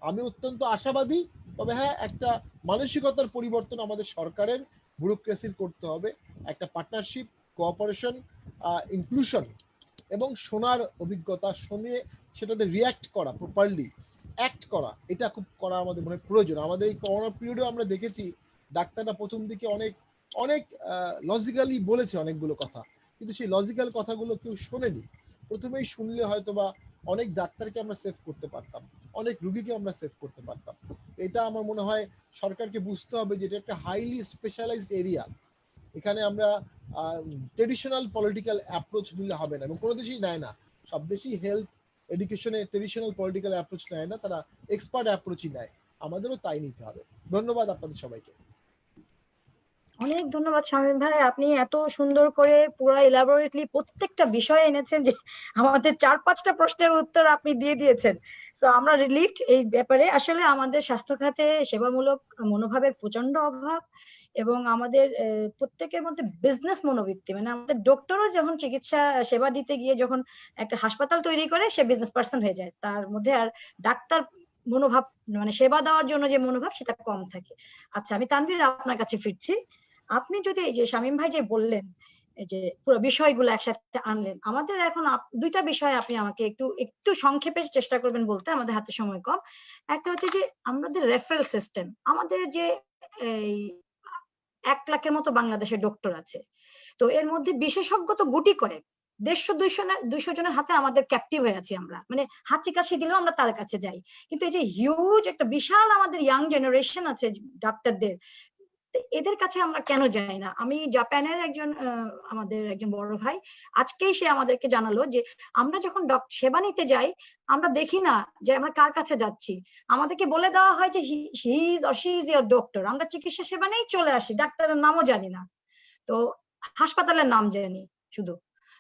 আমি অত্যন্ত আশাবাদী। তবে হ্যাঁ, একটা মানসিকতার পরিবর্তন আমাদের সরকারের, ব্যুরোক্রেসির করতে হবে। একটা পার্টনারশিপ, কোঅপারেশন, ইনক্লুশন এবং শোনার অভিজ্ঞতা, শুনে সেটাতে রিয়্যাক্ট করা, প্রপারলি অ্যাক্ট করা, এটা খুব করা আমাদের মনে প্রয়োজন। আমাদের এই করোনা পিরিয়ডেও আমরা দেখেছি ডাক্তাররা প্রথম দিকে অনেক অনেক লজিক্যালি বলেছে অনেকগুলো কথা, কিন্তু সেই লজিক্যাল কথাগুলো কেউ শোনেনি। প্রথমেই শুনলে হয়তো বা অনেক ডাক্তারকে আমরা সেভ করতে পারতাম, অনেক রুগীকে আমরা সেভ করতে পারতাম। এটা আমার মনে হয় সরকারকে বুঝতে হবে যে এটা একটা হাইলি স্পেশালাইজড এরিয়া। এখানে আমরা ট্রেডিশনাল পলিটিক্যাল অ্যাপ্রোচ নিলে হবে না, এবং কোনো দেশেই নেয় না। সব দেশেই হেলথ এডুকেশনে ট্রেডিশনাল পলিটিক্যাল অ্যাপ্রোচ নেয় না, তারা এক্সপার্ট অ্যাপ্রোচই নেয়। আমাদেরও তাই নিতে হবে। ধন্যবাদ আপনাদের সবাইকে। অনেক ধন্যবাদ শামীম ভাই, আপনি এত সুন্দর করে পুরো এলাবোরেটলি প্রত্যেকটা বিষয় এনেছেন যে আমাদের 4-5টা প্রশ্নের উত্তর আপনি দিয়ে দিয়েছেন। তো আমরা রিলিভড এই ব্যাপারে। আসলে আমাদের স্বাস্থ্য খাতে সেবামূলক মনোভাবের প্রচন্ড অভাব, এবং আমাদের প্রত্যেকের মধ্যে বিজনেস মনোবৃত্তি, মানে আমাদের ডক্টরও যখন চিকিৎসা সেবা দিতে গিয়ে যখন একটা হাসপাতাল তৈরি করে সে বিজনেস পার্সন হয়ে যায়, তার মধ্যে আর ডাক্তার মনোভাব, মানে সেবা দেওয়ার জন্য যে মনোভাব সেটা কম থাকে। আচ্ছা, আমি তানভীর আপনার কাছে ফিরছি। আপনি যদি এই যে শামীম ভাই যে বললেন, এই যে পুরো বিষয়গুলো একসাথে আনলেন, আমাদের এখন দুইটা বিষয় আপনি আমাকে একটু একটু সংক্ষেপে চেষ্টা করবেন বলতে, আমাদের হাতে সময় কম। একটা হচ্ছে যে আমাদের রেফারেল সিস্টেম, আমাদের যে এই 1 লাখের মতো বাংলাদেশের ডক্টর আছে, তো এর মধ্যে বিশেষজ্ঞ তো গুটি করে 150-200 জনের হাতে আমাদের ক্যাপটিভ হয়ে আছি আমরা, মানে হাঁচি কাশি দিলেও আমরা তার কাছে যাই। কিন্তু এই যে হিউজ একটা বিশাল আমাদের ইয়াং জেনারেশন আছে ডাক্তারদের, এদের কাছে আমরা কেন যাই না? আমি জাপানের একজন আমাদের একজন বড় ভাই আজকেই সে আমাদেরকে জানালো যে আমরা যখন সেবা নিতে যাই আমরা দেখি না যে আমরা কার কাছে যাচ্ছি, আমাদেরকে বলে দেওয়া হয় যে he is or she is your doctor. আমরা চিকিৎসা সেবা নেই চলে আসি, ডাক্তারের নামও জানি না, তো হাসপাতালের নাম জানি শুধু।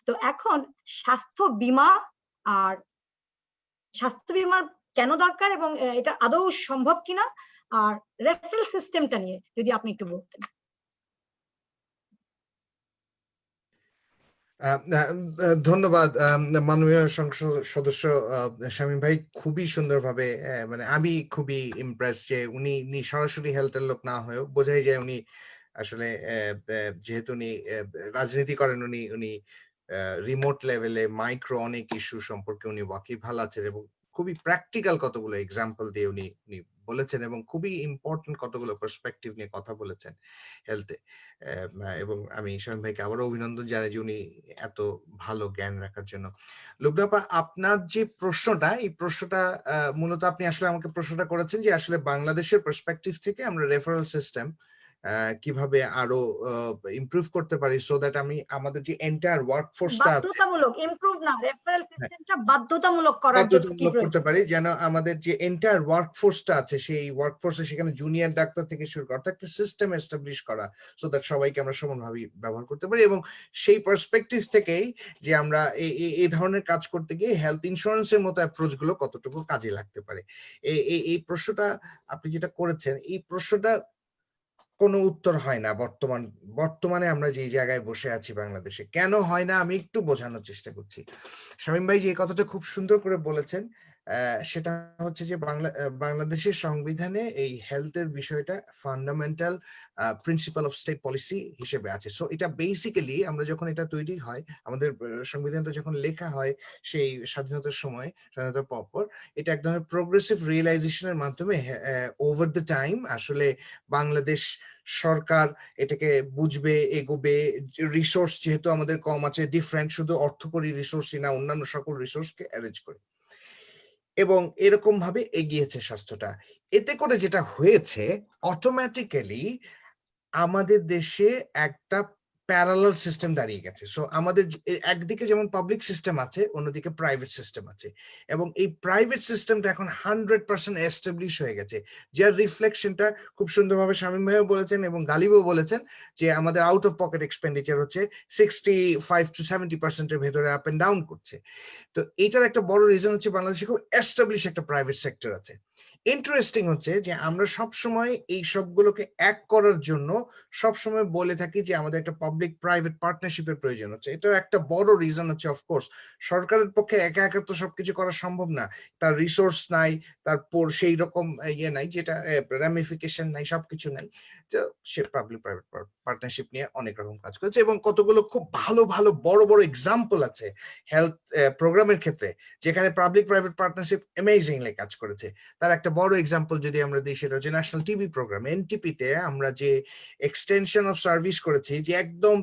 তো এখন স্বাস্থ্য বীমা আর স্বাস্থ্য বীমার কেন দরকার এবং এটা আদৌ সম্ভব কিনা, আর রেফারেল সিস্টেমটা নিয়ে যদি আপনি একটু বলতেন। ধন্যবাদ মাননীয় সংসদ সদস্য শামীম ভাই, খুবই সুন্দরভাবে, মানে আমি খুবই ইমপ্রেস যে উনি সরাসরি হেলথের লোক না হয়েও বোঝাই যায় উনি আসলে যেহেতু উনি রাজনীতি করেন, উনি রিমোট লেভেলে মাইক্রো অনেক ইস্যু সম্পর্কে উনি ওয়াকিবহাল আছেন এবং খুবই প্র্যাকটিক্যাল কতগুলো এক্সাম্পল দিয়ে উনি বলেছেন এবং খুবই ইম্পর্টেন্ট কতগুলো পার্সপেক্টিভ নিয়ে কথা বলেছেন হেলথে। এবং আমি শামীম ভাইকে আবারও অভিনন্দন জানাই যে উনি এত ভালো জ্ঞান রাখার জন্য। লুবনা আপা, আপনার যে প্রশ্নটা, এই প্রশ্নটা মূলত আপনি আসলে আমাকে প্রশ্নটা করেছেন যে আসলে বাংলাদেশের পার্সপেক্টিভ থেকে আমরা রেফারেল সিস্টেম কিভাবে আরো ইমপ্রুভ করতে পারি, সো দ্যাট আমাদের যে এন্টায়ার ওয়ার্কফোর্সটা আছে, বাধ্যতামূলক ইমপ্রুভ না, রেফারেল সিস্টেমটা বাধ্যতামূলক করার জন্য কি করতে পারি, যেন আমাদের যে এন্টায়ার ওয়ার্কফোর্সটা আছে সেই ওয়ার্কফোর্সে সেখানে জুনিয়র ডাক্তার থেকে শুরু করে একটা সিস্টেম এস্টাবলিশ করা, সো দ্যাট সবাইকে আমরা সমানভাবে ব্যবহার করতে পারি। এবং সেই পার্সপেক্টিভ থেকেই যে আমরা এই ধরনের কাজ করতে গিয়ে হেলথ ইন্স্যুরেন্সের মতো অ্যাপ্রোচ গুলো কতটুকু কাজে লাগতে পারে। এই প্রশ্নটা আপনি যেটা করেছেন, এই প্রশ্নটা কোনো উত্তর হয় না বর্তমানে আমরা যে জায়গায় বসে আছি বাংলাদেশে। কেন হয় না আমি একটু বোঝানোর চেষ্টা করছি। শামীম ভাই যে কথাটা খুব সুন্দর করে বলেছেন, সেটা হচ্ছে যে বাংলাদেশের সংবিধানে এই হেলথের বিষয়টা fundamental principal of state policy হিসেবে আছে। সো এটা বেসিক্যালি আমরা যখন এটা তৈরি হয়, আমাদের সংবিধানটা যখন লেখা হয় সেই স্বাধীনতার পর, এটা এক ধরনের প্রোগ্রেসিভ রিয়েলাইজেশনের মাধ্যমে ওভার দ্য টাইম আসলে বাংলাদেশ সরকার এটাকে বুঝবে, এগোবে। রিসোর্স যেহেতু আমাদের কম আছে, ডিফারেন্ট, শুধু অর্থকরী রিসোর্সই না, অন্যান্য সকল রিসোর্সকে অ্যারেঞ্জ করে, এবং এরকম ভাবে এগিয়েছে স্বাস্থ্যটা। এতে করে যেটা হয়েছে, অটোমেটিক্যালি আমাদের দেশে একটা প্যারালাল সিস্টেম দাঁড়িয়ে গেছে। সো আমাদের একদিকে যেমন পাবলিক সিস্টেম আছে, অন্যদিকে প্রাইভেট সিস্টেম আছে, এবং এই প্রাইভেট সিস্টেমটা এখন 100% এস্টাবলিশ হয়ে গেছে, যার রিফ্লেকশনটা খুব সুন্দরভাবে শামীম ভাইও বলেছেন এবং গালিবও বলেছেন যে আমাদের আউট অফ পকেট এক্সপেন্ডিচার হচ্ছে 65 to 70% এর ভেতরে আপ এন্ড ডাউন করছে। তো এটার একটা বড় রিজন হচ্ছে বাংলাদেশে খুব এস্টাবলিশ একটা প্রাইভেট সেক্টর আছে। ইন্টারেস্টিং হচ্ছে যে আমরা সবসময় এই সবগুলোকে এক করার জন্য সবসময় বলে থাকি যে আমাদের একটা পাবলিক প্রাইভেট পার্টনারশিপের প্রয়োজন হচ্ছে। এটার একটা বড় রিজন হচ্ছে, অফকোর্স, সরকারের পক্ষে একা একা তো সবকিছু করা সম্ভব না, তার রিসোর্স নাই, তারপর সেই রকম ইয়ে নাই, যেটা র্যামিফিকেশন নাই, সবকিছু নাই। তো সে পাবলিক প্রাইভেট পার্টনারশিপ নিয়ে অনেক রকম কাজ করেছে এবং কতগুলো খুব ভালো ভালো বড় বড় এক্সাম্পল আছে হেলথ প্রোগ্রামের ক্ষেত্রে, যেখানে পাবলিক প্রাইভেট পার্টনারশিপ অ্যামেজিংলি কাজ করেছে। তার একটা বড় এক্সাম্পল যদি আমরা দিই, সেটা হচ্ছে ন্যাশনাল টিবি প্রোগ্রাম, এনটিপিতে আমরা যে এক্সটেনশন অফ সার্ভিস করেছি, যে একদম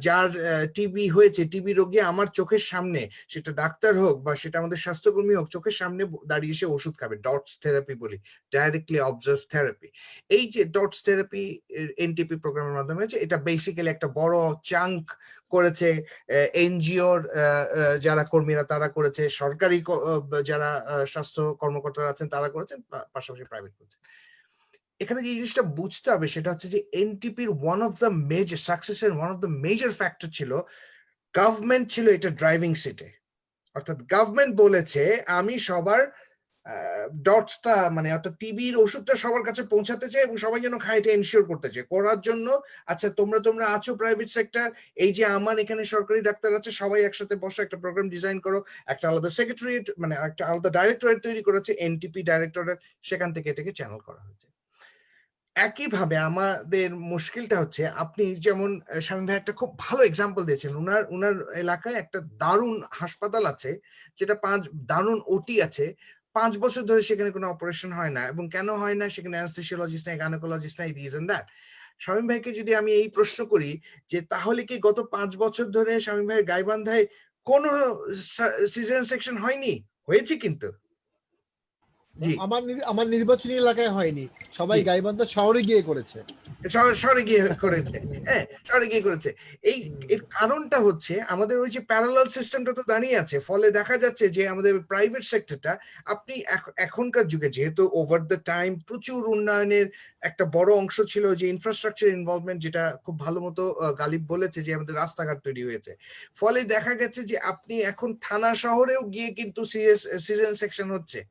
যার টিবি হয়েছে, টিবি রোগী আমার চোখের সামনে, সেটা ডাক্তার হোক বা সেটা আমাদের স্বাস্থ্যকর্মী হোক, চোখের সামনে দাঁড়িয়ে এসে ওষুধ খাবে, ডটস থেরাপি বলি, ডাইরেক্টলি অবজার্ভ থেরাপি। এই যে ডটস থেরাপি এনটিপি প্রোগ্রামের মাধ্যমে হয়েছে, এটা বেসিক্যালি একটা বড় চাঙ্ক করেছে এনজিওর যারা কর্মীরা তারা করেছে, সরকারি যারা স্বাস্থ্য কর্মকর্তারা আছেন তারা করেছেন, পাশাপাশি প্রাইভেট করেছেন। এখানে যে জিনিসটা বুঝতে হবে সেটা হচ্ছে যে এনটিপির ওয়ান অফ দ্য মেজর সাকসেসের one of the major factor ছিল গভর্নমেন্ট ছিল এটা ড্রাইভিং সিটে। অর্থাৎ গভর্নমেন্ট বলেছে আমি সবার ডটসটা, মানে অর্থাৎ টিবির ওষুধটা সবার কাছে পৌঁছাতে চাই এবং সবাই যেন খায়, এটা এনশিওর করতে চাই। করার জন্য আচ্ছা তোমরা আছো প্রাইভেট সেক্টর, এই যে আমার এখানে সরকারি ডাক্তার আছে, সবাই একসাথে বসে একটা প্রোগ্রাম ডিজাইন করো, একটা আলাদা সেক্রেটারিয়েট, মানে একটা আলাদা ডাইরেক্টরেট তৈরি করেছে, এনটিপি ডাইরেক্টরেট, সেখান থেকে এটাকে চ্যানেল করা হয়েছে। একইভাবে আমাদের মুশকিলটা হচ্ছে, আপনি যেমন শামীম ভাই একটা খুব ভালো এক্সাম্পল দিয়েছেন, উনার এলাকায় একটা দারুণ হাসপাতাল আছে, যেটা দারুণ ওটি আছে, 5 বছর ধরে সেখানে কোনো অপারেশন হয় না। এবং কেন হয় না? সেখানে অ্যানেস্থেসিওলজিস্ট নাই, গাইনোকোলজিস্ট নাই, দিস এন্ড দ্যাট। শামীম ভাইকে যদি আমি এই প্রশ্ন করি যে তাহলে কি গত 5 বছর ধরে শামীম ভাইয়ের গাইবান্ধায় কোনো সিজারিয়ান সেকশন হয়নি? হয়েছে কিন্তু। জি, আমার নির্বাচনী এলাকায় হয়নি, সবাই জি। গাইবান্ধা শহরে গিয়ে করেছে। শহরে গিয়ে করেছে, হ্যাঁ শহরে গিয়ে করেছে। এর কারণটা হচ্ছে আমাদের ওই যে প্যারালাল সিস্টেমটা তো দাঁড়িয়ে আছে, ফলে দেখা যাচ্ছে যে আমাদের প্রাইভেট সেক্টরটা, আপনি এখনকার যুগে যেহেতু ওভার দ্য টাইম প্রচুর উন্নয়নের একটা বড় অংশ ছিল যে ইনফ্রাস্ট্রাকচার ইনভলভমেন্ট, যেটা খুব ভালো মতো গালিব বলেছে যে আমাদের রাস্তাঘাট তৈরি হয়েছে, ফলে দেখা গেছে যে আপনি এখন থানা শহরেও গিয়ে কিন্তু সিজারিয়ান সেকশন হচ্ছে,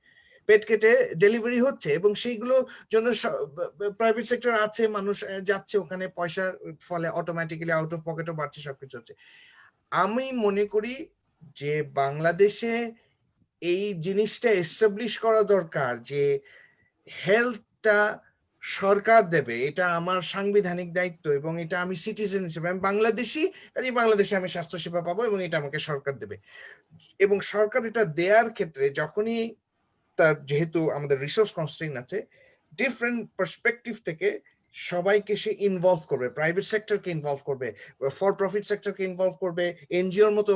পেট কেটে ডেলিভারি হচ্ছে, এবং সেইগুলো জন্য প্রাইভেট সেক্টর আছে, মানুষ যাচ্ছে ওখানে, পয়সার ফলে অটোমেটিক্যালি আউট অফ পকেটও বাড়ছে, সবকিছু হচ্ছে। আমি মনে করি যে বাংলাদেশে এই জিনিসটা এস্টাবলিশ করা দরকার যে হেলথটা সরকার দেবে, এটা আমার সাংবিধানিক দায়িত্ব, এবং এটা আমি সিটিজেন হিসেবে, আমি বাংলাদেশি, কাজে বাংলাদেশে আমি স্বাস্থ্যসেবা পাবো, এবং এটা আমাকে সরকার দেবে। এবং সরকার এটা দেওয়ার ক্ষেত্রে যখনই তার, যেহেতু আমাদের রিসোর্স কনস্ট্রেইন আছে, ডিফারেন্ট পার্সপেক্টিভ থেকে সবাইকে সে ইনভলভ করবে, প্রাইভেট সেক্টরকে ইনভলভ করবে, ফর প্রফিট সেক্টরকে ইনভলভ করবে, এনজিওর মতো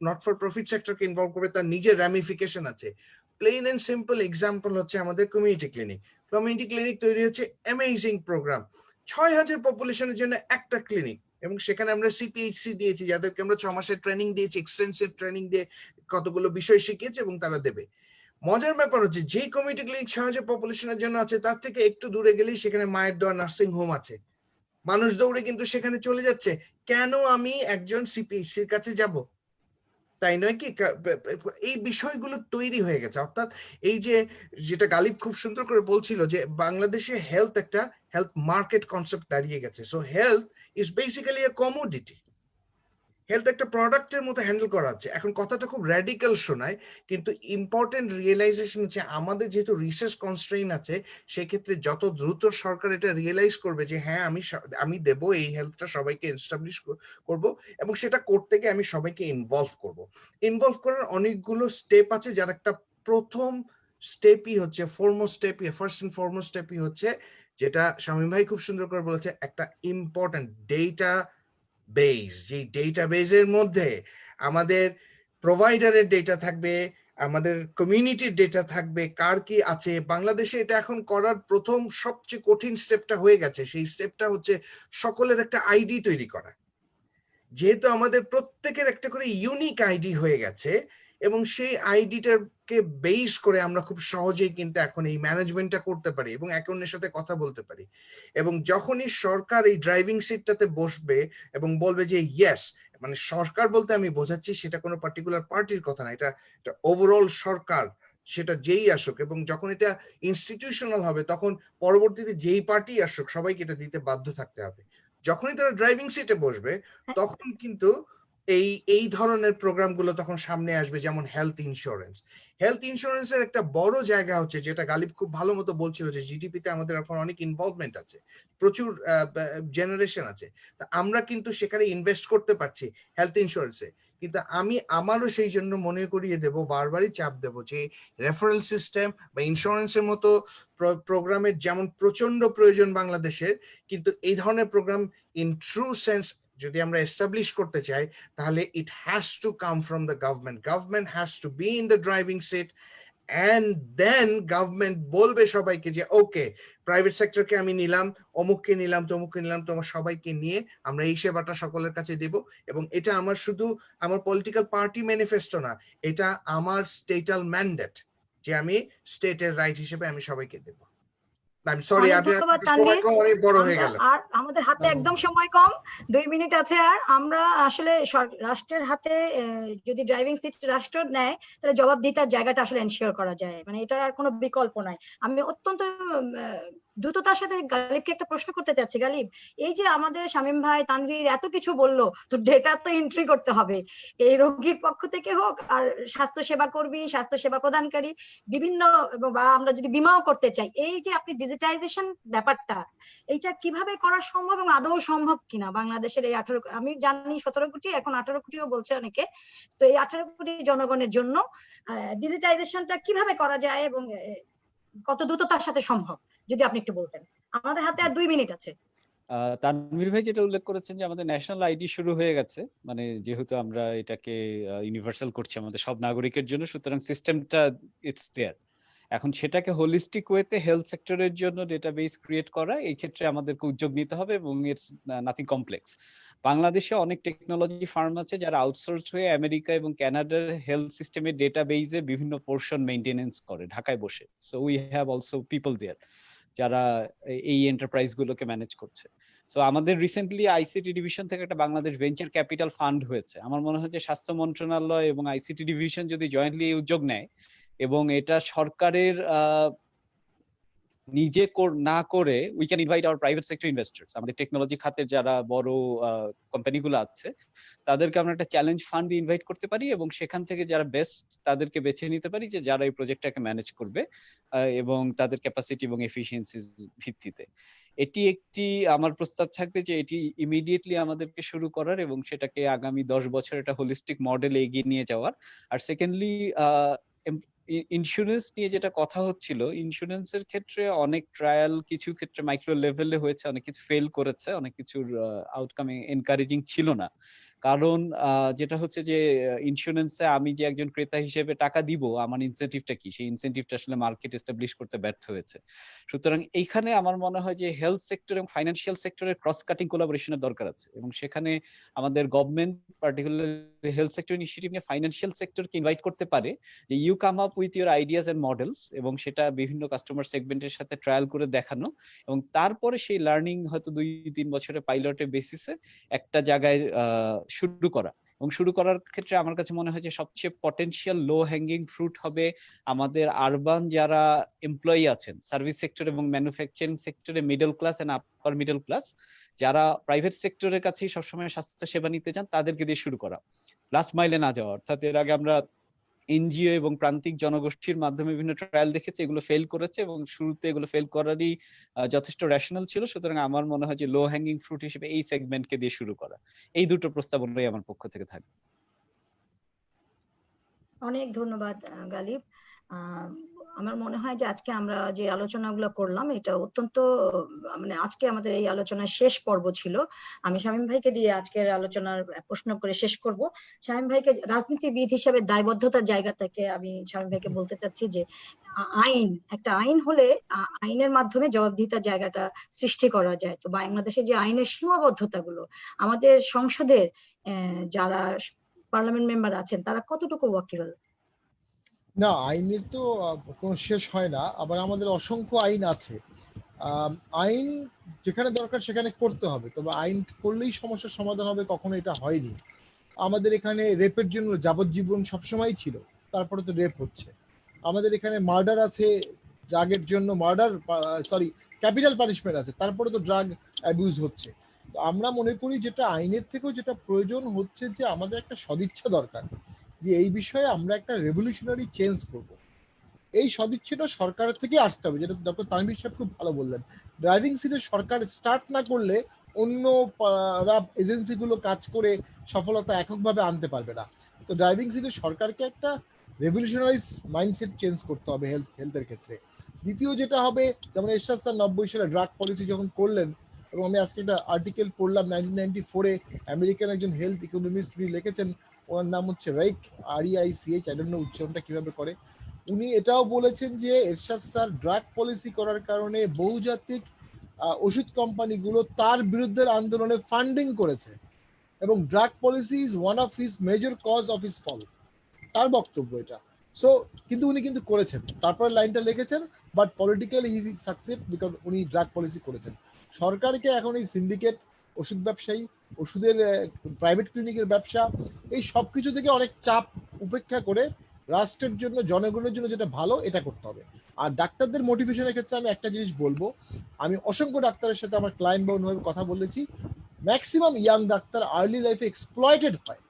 নট ফর প্রফিট সেক্টরকে ইনভলভ করবে, তার নিজের র্যামিফিকেশন আছে। প্লেন এন্ড সিম্পল এক্সাম্পল হচ্ছে আমাদের কমিউনিটি ক্লিনিক। কমিউনিটি ক্লিনিক তৈরি হচ্ছে অ্যামেজিং প্রোগ্রাম, 6,000 পপুলেশনের জন্য একটা ক্লিনিক, এবং সেখানে আমরা সিপিএইচসি দিয়েছি, যাদেরকে আমরা 6 মাসের ট্রেনিং দিয়েছি, এক্সটেন্সিভ ট্রেনিং দিয়ে কতগুলো বিষয় শিখিয়েছি, এবং তারা দেবে। মজার ব্যাপার হচ্ছে যে কমিউনিটি ক্লিনিক 6,000 পপুলেশনের জন্য আছে, তার থেকে একটু দূরে গেলেই সেখানে মায়ের দোয়া নার্সিং হোম আছে, মানুষ দৌড়ে কিন্তু সেখানে চলে যাচ্ছে। কেন আমি একজন সিপিএইচসির কাছে যাব? তাই নয় কি? এই বিষয়গুলো তৈরি হয়ে গেছে, অর্থাৎ এই যে যেটা গালিব খুব সুন্দর করে বলছিল যে বাংলাদেশে হেলথ মার্কেট কনসেপ্ট দাঁড়িয়ে গেছে। So health is basically A commodity, health একটা প্রোডাক্টের মতো হ্যান্ডেল করা হচ্ছে। এখন কথাটা খুব র্যাডিক্যাল শোনায়, কিন্তু ইম্পর্টেন্ট রিয়েলাইজেশন হচ্ছে আমাদের যেহেতু রিসোর্স কনস্ট্রেইন আছে, সেক্ষেত্রে যত দ্রুত সরকার এটা রিয়েলাইজ করবে যে হ্যাঁ আমি দেব এই হেলথটা, সবাইকে এস্টাবলিশ করব, এবং সেটা করতে গিয়ে আমি সবাইকে ইনভলভ করার অনেকগুলো স্টেপ আছে, যার একটা প্রথম স্টেপই হচ্ছে ফার্স্ট এন্ড ফরমোস্ট স্টেপই হচ্ছে, যেটা শামীম ভাই খুব সুন্দর করে বলেছে, একটা ইম্পর্টেন্ট ডেটা বেস। যে ডেটাবেজের মধ্যে আমাদের প্রোভাইডারের ডেটা থাকবে, আমাদের কমিউনিটির ডেটা থাকবে, কার কি আছে। বাংলাদেশে এটা এখন করার প্রথম সবচেয়ে কঠিন স্টেপটা হয়ে গেছে, সেই স্টেপটা হচ্ছে সকলের একটা আইডি তৈরি করা। যেহেতু আমাদের প্রত্যেকের একটা করে ইউনিক আইডি হয়ে গেছে, এবং সেই আইডিটাকে বেস করে আমরা খুব সহজেই কিন্তু এখন এই ম্যানেজমেন্টটা করতে পারি এবং একে অন্যের সাথে কথা বলতে পারি। এবং যখনই সরকার এই ড্রাইভিং সিটটাতে বসবে এবং বলবে যে ইয়েস, মানে সরকার বলতে আমি বোঝাচ্ছি সেটা কোনো পার্টিকুলার পার্টির কথা না, এটা ওভারঅল সরকার, সেটা যেই আসুক, এবং যখন এটা ইনস্টিটিউশনাল হবে তখন পরবর্তীতে যেই পার্টি আসুক সবাইকে এটা দিতে বাধ্য থাকতে হবে। যখনই তারা ড্রাইভিং সিটে বসবে তখন কিন্তু এই ধরনের প্রোগ্রামগুলো তখন সামনে আসবে, যেমন হেলথ ইন্স্যুরেন্সের একটা বড় জায়গা হচ্ছে, যেটা গালিব খুব ভালো মতো বলছিল যে জিডিপিতে আমাদের এখন অনেক ইনভলভমেন্ট আছে, প্রচুর জেনারেশন আছে, তা আমরা কিন্তু সেখানে ইনভেস্ট করতে পারছি হেলথ ইন্স্যুরেন্সে। কিন্তু আমারও সেই জন্য মনে করিয়ে দেব, বারবারই চাপ দেব যে রেফারেল সিস্টেম বা ইন্স্যুরেন্সের মতো প্রোগ্রামের যেমন প্রচন্ড প্রয়োজন বাংলাদেশের, কিন্তু এই ধরনের প্রোগ্রাম ইন ট্রু সেন্স যদি আমরা এস্টাবলিশ করতে চাই, তাহলে it has to come from the government has to be in the driving seat, and then government বলবে সবাইকে যে ওকে, প্রাইভেট সেক্টরকে আমি নিলাম, অমুককে নিলাম, তমুককে নিলাম, তোমার সবাইকে নিয়ে আমরা এই সেবাটা সকলের কাছে দেব। এবং এটা আমার শুধু আমার পলিটিক্যাল পার্টি ম্যানিফেস্টো না, এটা আমার স্টেটাল ম্যান্ডেট, যে আমি স্টেটের রাইট হিসেবে আমি সবাইকে দেব। আমি সরি, অনেক আপনি ধন্যবাদ সময় তানভীর। কম, অনেক বড় হয়ে গেল। আর আমাদের হাতে একদম সময় কম, 2 মিনিট আছে। আর আমরা আসলে রাষ্ট্রের হাতে যদি ড্রাইভিং সিট রাষ্ট্র নেয়, তাহলে জবাবদিহিতার জায়গাটা আসলে এনশিওর করা যায়, মানে এটার আর কোনো বিকল্প নাই। আমি অত্যন্ত দ্রুততার সাথে গালিবকে একটা প্রশ্ন করতে চাচ্ছি। গালিব, এই যে আমাদের শামীম ভাই, তানভীর এত কিছু বললো, তো ডেটা তো এন্ট্রি করতে হবে, এই রোগীর পক্ষ থেকে হোক আর স্বাস্থ্য সেবা কর্মী, স্বাস্থ্য সেবা প্রদানকারী বিভিন্ন, বা আমরা যদি বীমাও করতে চাই, এই যে আপনি ডিজিটাইজেশন ব্যাপারটা, এইটা কিভাবে করা সম্ভব এবং আদৌ সম্ভব কিনা বাংলাদেশের এই 18, আমি জানি 17 কোটি, এখন 18 কোটিও বলছে অনেকে, তো এই 18 কোটি জনগণের জন্য ডিজিটাইজেশনটা কিভাবে করা যায় এবং কত দ্রুততার সাথে সম্ভব, যদি আপনি একটু বলতেন। আমাদের হাতে আর 2 মিনিট আছে। তানভীর ভাই যেটা উল্লেখ করেছেন যে আমাদের ন্যাশনাল আইডি শুরু হয়ে গেছে, মানে যেহেতু আমরা এটাকে ইউনিভার্সাল করছি আমাদের সব নাগরিকের জন্য, সুতরাং সিস্টেমটা ইটস দেয়ার। এখন সেটাকে হোলিস্টিক ওয়েতে হেলথ সেক্টরের জন্য ডেটাবেস ক্রিয়েট করা, এই ক্ষেত্রে আমাদেরকে উদ্যোগ নিতে হবে এবং ইটস নাথিং কমপ্লেক্স। বাংলাদেশে অনেক টেকনোলজি ফার্ম আছে যারা আউটসোর্স হয়ে আমেরিকা এবং কানাডার হেলথ সিস্টেমের ডেটাবেসে বিভিন্ন পোর্শন মেইনটেনেন্স করে ঢাকায় বসে। So we have also people there যারা এই এন্টারপ্রাইজ গুলোকে ম্যানেজ করছে। সো আমাদের রিসেন্টলি আইসিটি ডিভিশন থেকে একটা বাংলাদেশ ভেঞ্চার ক্যাপিটাল ফান্ড হয়েছে। আমার মনে হয় যে স্বাস্থ্য মন্ত্রণালয় এবং আইসিটি ডিভিশন যদি জয়েন্টলি এই উদ্যোগ নেয় এবং এটা সরকারের নিজে না করে we can invite our private sector investors, আমাদের টেকনোলজি খাতের যারা বড় কোম্পানিগুলো আছে তাদেরকে আমরা একটা চ্যালেঞ্জ ফান্ড ইনভাইট করতে পারি এবং সেখান থেকে যারা বেস্ট তাদেরকে বেছে নিতে পারি যে যারা এই প্রজেক্টটাকে ম্যানেজ করবে এবং তাদের ক্যাপাসিটি এবং এফিসিয়েন্সির ভিত্তিতে। এটি একটি আমার প্রস্তাব থাকবে যে এটি ইমিডিয়েটলি আমাদেরকে শুরু করার এবং সেটাকে আগামী 10 বছর একটা হোলিস্টিক মডেলে এগিয়ে নিয়ে যাওয়ার। আর সেকেন্ডলি ইন্স্যুরেন্স নিয়ে যেটা কথা হচ্ছিল, ইন্স্যুরেন্সের ক্ষেত্রে অনেক ট্রায়াল কিছু ক্ষেত্রে মাইক্রো লেভেলে হয়েছে, অনেক কিছু ফেল করেছে, অনেক কিছুর আউটকাম এনকারেজিং ছিল না। কারণ যেটা হচ্ছে যে ইন্স্যুরেন্সে আমি যে একজন ক্রেতা হিসেবে টাকা দিব, আমার ইনসেনটিভটা কি, সেই ইনসেনটিভটা আসলে মার্কেট এস্টাবলিশ করতে ব্যর্থ হয়েছে। সুতরাং এইখানে আমার মনে হয় যে হেলথ সেক্টর এবং ফাইন্যান্সিয়াল সেক্টরের ক্রস কাটিং কোলাবোরেশনের দরকার আছে এবং সেখানে আমাদের government particularly health sector initiative নিয়ে ফাইন্যান্সিয়াল সেক্টরকে ইনভাইট করতে পারে যে you come up with your ideas and models এবং সেটা বিভিন্ন কাস্টমার সেগমেন্টের সাথে ট্রায়াল করে দেখানো এবং তারপরে সেই লার্নিং হয়তো 2-3 বছরের পাইলটের বেসিসে একটা জায়গায় শুরু করা। এবং শুরু করার ক্ষেত্রে আমার কাছে মনে হয় যে সবচেয়ে পটেনশিয়াল লো হ্যাঙ্গিং ফ্রুট হবে আমাদের আরবান যারা এমপ্লয়ি আছেন সার্ভিস সেক্টর এবং ম্যানুফ্যাকচারিং সেক্টরে, middle class and upper middle class যারা প্রাইভেট সেক্টরের কাছেই সবসময় স্বাস্থ্য সেবা নিতে চান, তাদেরকে দিয়ে শুরু করা, লাস্ট মাইলে না যাওয়া। অর্থাৎ এর আগে আমরা এনজিও এবং প্রান্তিক জনগোষ্ঠীর মাধ্যমে বিভিন্ন ট্রায়াল দেখেছি, এগুলো ফেল করেছে এবং শুরুতে এগুলো ফেল করারই যথেষ্ট রেশনাল ছিল। সুতরাং আমার মনে হয় যে লো হ্যাঙ্গিং ফ্রুট হিসেবে এই সেগমেন্টকে দিয়ে শুরু করা, এই দুটো প্রস্তাবনাই আমার পক্ষ থেকে থাকবে। অনেক ধন্যবাদ গালিব। আমার মনে হয় যে আজকে আমরা যে আলোচনাগুলো করলাম এটা অত্যন্ত, মানে আজকে আমাদের এই আলোচনার শেষ পর্ব ছিল। আমি শামীম ভাইকে দিয়ে আজকের আলোচনার প্রশ্ন করে শেষ করব। শামীম ভাইকে রাজনীতিবিদ হিসেবে দায়বদ্ধতার জায়গা থেকে আমি শামীম ভাইকে বলতে চাচ্ছি যে একটা আইন হলে আইনের মাধ্যমে জবাবদিহিতার জায়গাটা সৃষ্টি করা যায়। তো বাংলাদেশে যে আইনের সীমাবদ্ধতাগুলো, আমাদের সংসদের যারা পার্লামেন্ট মেম্বার আছেন তারা কতটুকু ওয়াকিবল? না, আইনের তো কোনো শেষ হয় না, আবার আমাদের অসংখ্য আইন আছে। আইন যেখানে দরকার সেখানে করতে হবে, তবে আইন করলেই সমস্যার সমাধান হবে কখনো এটা হয়নি। আমাদের এখানে রেপের জন্য যাবজ্জীবন সবসময় ছিল, তারপরে তো রেপ হচ্ছে। আমাদের এখানে মার্ডার আছে, ড্রাগের জন্য ক্যাপিটাল পানিশমেন্ট আছে, তারপরে তো ড্রাগ অ্যাবিউজ হচ্ছে। তো আমরা মনে করি যেটা আইনের থেকেও যেটা প্রয়োজন হচ্ছে যে আমাদের একটা সদিচ্ছা দরকার যে এই বিষয়ে আমরা একটা রেভলিউশনারি চেঞ্জ করব। এই সদিচ্ছাটা সরকারের থেকে আসতে হবে, যেটা ডক্টর তানভীর সাহেব খুব ভালো বললেন। ড্রাইভিং সিটে সরকার স্টার্ট না করলে অন্য এজেন্সিগুলো কাজ করে সফলতা এককভাবে আনতে পারবে না। তো ড্রাইভিং সিটে সরকারকে একটা রেভলিউশনারি মাইন্ডসেট চেঞ্জ করতে হবে হেলথের ক্ষেত্রে। দ্বিতীয় যেটা হবে, যেমন এরশাদ স্যার 90 সালে ড্রাগ পলিসি যখন করলেন, এবং আমি আজকে একটা আর্টিকেল পড়লাম 1994-এ আমেরিকান একজন হেলথ ইকোনমিস্ট উনি লিখেছেন, ওনার নাম হচ্ছে রাইক, REICH, আই ডোন্ট নো উচ্চারণটা কিভাবে করে। উনি এটাও বলেছেন যে এরশাদ স্যার ড্রাগ পলিসি করার কারণে বহুজাতিক ওষুধ কোম্পানিগুলো তার বিরুদ্ধে আন্দোলনে ফান্ডিং করেছে এবং drug policy is one of his major cause of his fall, তার বক্তব্য এটা। সো কিন্তু উনি কিন্তু করেছেন, তারপরে লাইনটা লিখেছেন, but politically he success because উনি ড্রাগ পলিসি করেছেন। সরকারকে এখন এই সিন্ডিকেট, ওষুধ ব্যবসায়ী, ওষুধের প্রাইভেট ক্লিনিকের ব্যবসা, এই সব কিছু থেকে অনেক চাপ উপেক্ষা করে রাষ্ট্রের জন্য, জনগণের জন্য যেটা ভালো এটা করতে হবে। আর ডাক্তারদের মোটিভেশনের ক্ষেত্রে আমি একটা জিনিস বলবো, আমি অসংখ্য ডাক্তারের সাথে আমার ক্লায়েন্ট বাউন্ড কথা বলেছি, ম্যাক্সিমাম ইয়াং ডাক্তার আর্লি লাইফে এক্সপ্লয়েটেড হয়।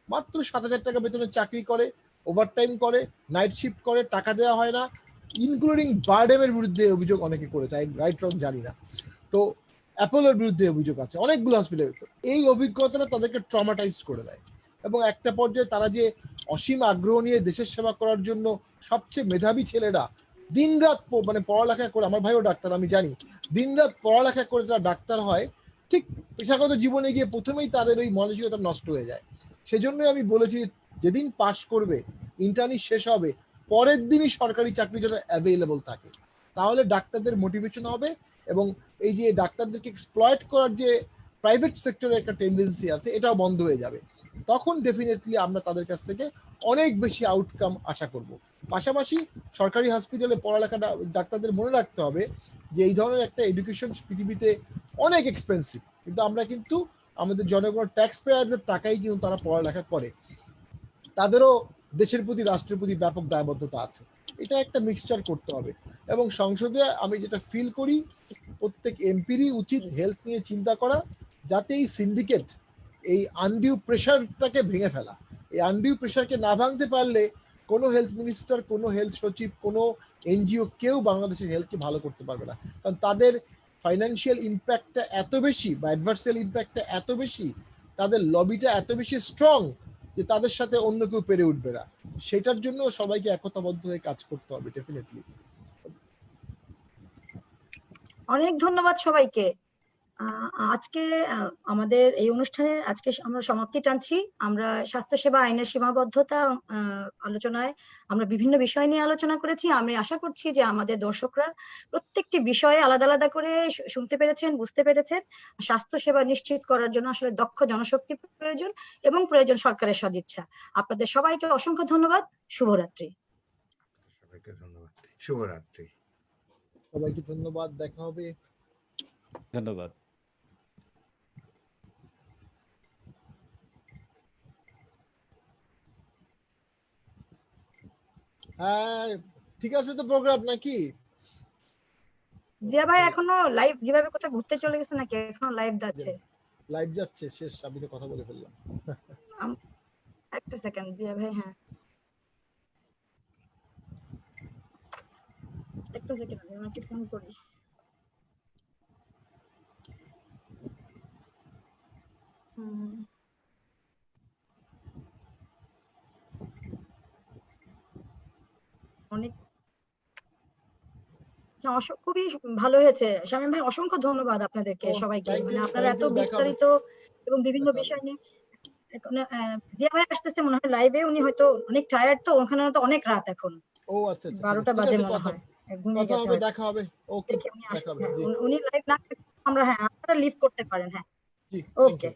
মাত্র 7,000 টাকা বেতনে চাকরি করে, ওভারটাইম করে, নাইট শিফট করে, টাকা দেওয়া হয় না, ইনক্লুডিং বারডেমের বিরুদ্ধে অভিযোগ অনেকে করেছে, রাইট রং জানি না। তো অ্যাপোলোর বিরুদ্ধে অভিযোগ আছে, অনেকগুলো হসপিটালে। তো এই অভিজ্ঞতাটা তাদেরকে ট্রমাটাইজ করে দেয় এবং একটা পর্যায়ে তারা যে অসীম আগ্রহ নিয়ে দেশের সেবা করার জন্য সবচেয়ে মেধাবী ছেলেরা দিনরাত মানে পড়ালেখা করে, আমার ভাইও ডাক্তার আমি জানি, দিনরাত পড়ালেখা করে তারা ডাক্তার হয়, ঠিক পেশাগত জীবনে গিয়ে প্রথমেই তাদের ওই মানসিকতা নষ্ট হয়ে যায়। সেজন্যই আমি বলেছি যেদিন পাশ করবে, ইন্টার্নি শেষ হবে, পরের দিনই সরকারি চাকরি যেন অ্যাভেলেবল থাকে, তাহলে ডাক্তারদের মোটিভেশন হবে এবং এই যে ডাক্তারদেরকে এক্সপ্লয়েট করার যে প্রাইভেট সেক্টরের একটা টেন্ডেন্সি আছে এটাও বন্ধ হয়ে যাবে। তখন ডেফিনেটলি আমরা তাদের কাছ থেকে অনেক বেশি আউটকাম আশা করব। পাশাপাশি সরকারি হসপিটালে পড়ালেখাটা ডাক্তারদের মনে রাখতে হবে যে এই ধরনের একটা এডুকেশন পৃথিবীতে অনেক এক্সপেন্সিভ, কিন্তু আমরা কিন্তু আমাদের জনগণ ট্যাক্স পেয়ারদের টাকাই কিন্তু তারা পড়ালেখা করে, তাদেরও দেশের প্রতি রাষ্ট্রের প্রতি ব্যাপক দায়বদ্ধতা আছে। এটা একটা মিক্সচার করতে হবে এবং সংসদে আমি যেটা ফিল করি প্রত্যেক এমপিরই উচিত হেলথ নিয়ে চিন্তা করা, যাতে এই সিন্ডিকেট এই আনডিউ প্রেশারটাকে ভেঙে ফেলা। এই আনডিউ প্রেশারকে না ভাঙতে পারলে কোনো হেলথ মিনিস্টার, কোনো হেলথ সচিব, কোনো এনজিও কেউ বাংলাদেশের হেলথকে ভালো করতে পারবে না, কারণ তাদের ফাইন্যান্সিয়াল ইম্প্যাক্টটা এত বেশি বা অ্যাডভার্সাল ইম্প্যাক্টটা এত বেশি, তাদের লবিটা এত বেশি স্ট্রং যে তাদের সাথে অন্য কেউ পেরে উঠবে না। সেটার জন্য সবাইকে একতাবদ্ধ হয়ে কাজ করতে হবে ডেফিনেটলি। অনেক ধন্যবাদ সবাইকে। আজকে আমাদের এই অনুষ্ঠানের আজকে আমরা সমাপ্তি টানছি। আমরা স্বাস্থ্যসেবা আইনের সীমাবদ্ধতা আলোচনায় আমরা বিভিন্ন বিষয় নিয়ে আলোচনা করেছি। আমি আশা করছি যে আমাদের দর্শকরা প্রত্যেকটি বিষয়ে আলাদা আলাদা করে শুনতে পেরেছেন, বুঝতে পেরেছেন। স্বাস্থ্যসেবা নিশ্চিত করার জন্য আসলে দক্ষ জনশক্তি প্রয়োজন এবং প্রয়োজন সরকারের সদিচ্ছা। আপনাদের সবাইকে অসংখ্য ধন্যবাদ। শুভরাত্রি। সবাইকে ধন্যবাদ। শুভরাত্রি। সবাইকে ধন্যবাদ, দেখা হবে। ধন্যবাদ। হ্যাঁ ঠিক আছে তো প্রোগ্রাম নাকি? জিয়া ভাই এখনো লাইভ যেভাবে কোথাও ঘুরতে চলে গেছে নাকি এখনো লাইভ যাচ্ছে? লাইভ যাচ্ছে, শেষ, আমি তো কথা বলে ফেললাম। একটা সেকেন্ড জিয়া ভাই, হ্যাঁ একটা সেকেন্ড আমি ওনাকে ফোন করি। অনেক খুবই ভালো হয়েছে শামীম ভাই, অসংখ্য ধন্যবাদ আপনাদেরকে সবাইকে। মানে আপনারা এত বিস্তারিত এবং বিভিন্ন বিষয় নিয়ে জিয়া ভাই আসতেছে মনে হয় লাইভে, উনি হয়তো অনেক টায়ার্ড, তো ওখানে তো অনেক রাত এখন। ও আচ্ছা আচ্ছা, 12টা বাজে মনে হয়, ঘুমিয়ে গেছে। দেখা হবে। ওকে, উনি লাইভ না আমরা, হ্যাঁ আপনারা লিভ করতে পারেন। হ্যাঁ জি, ওকে।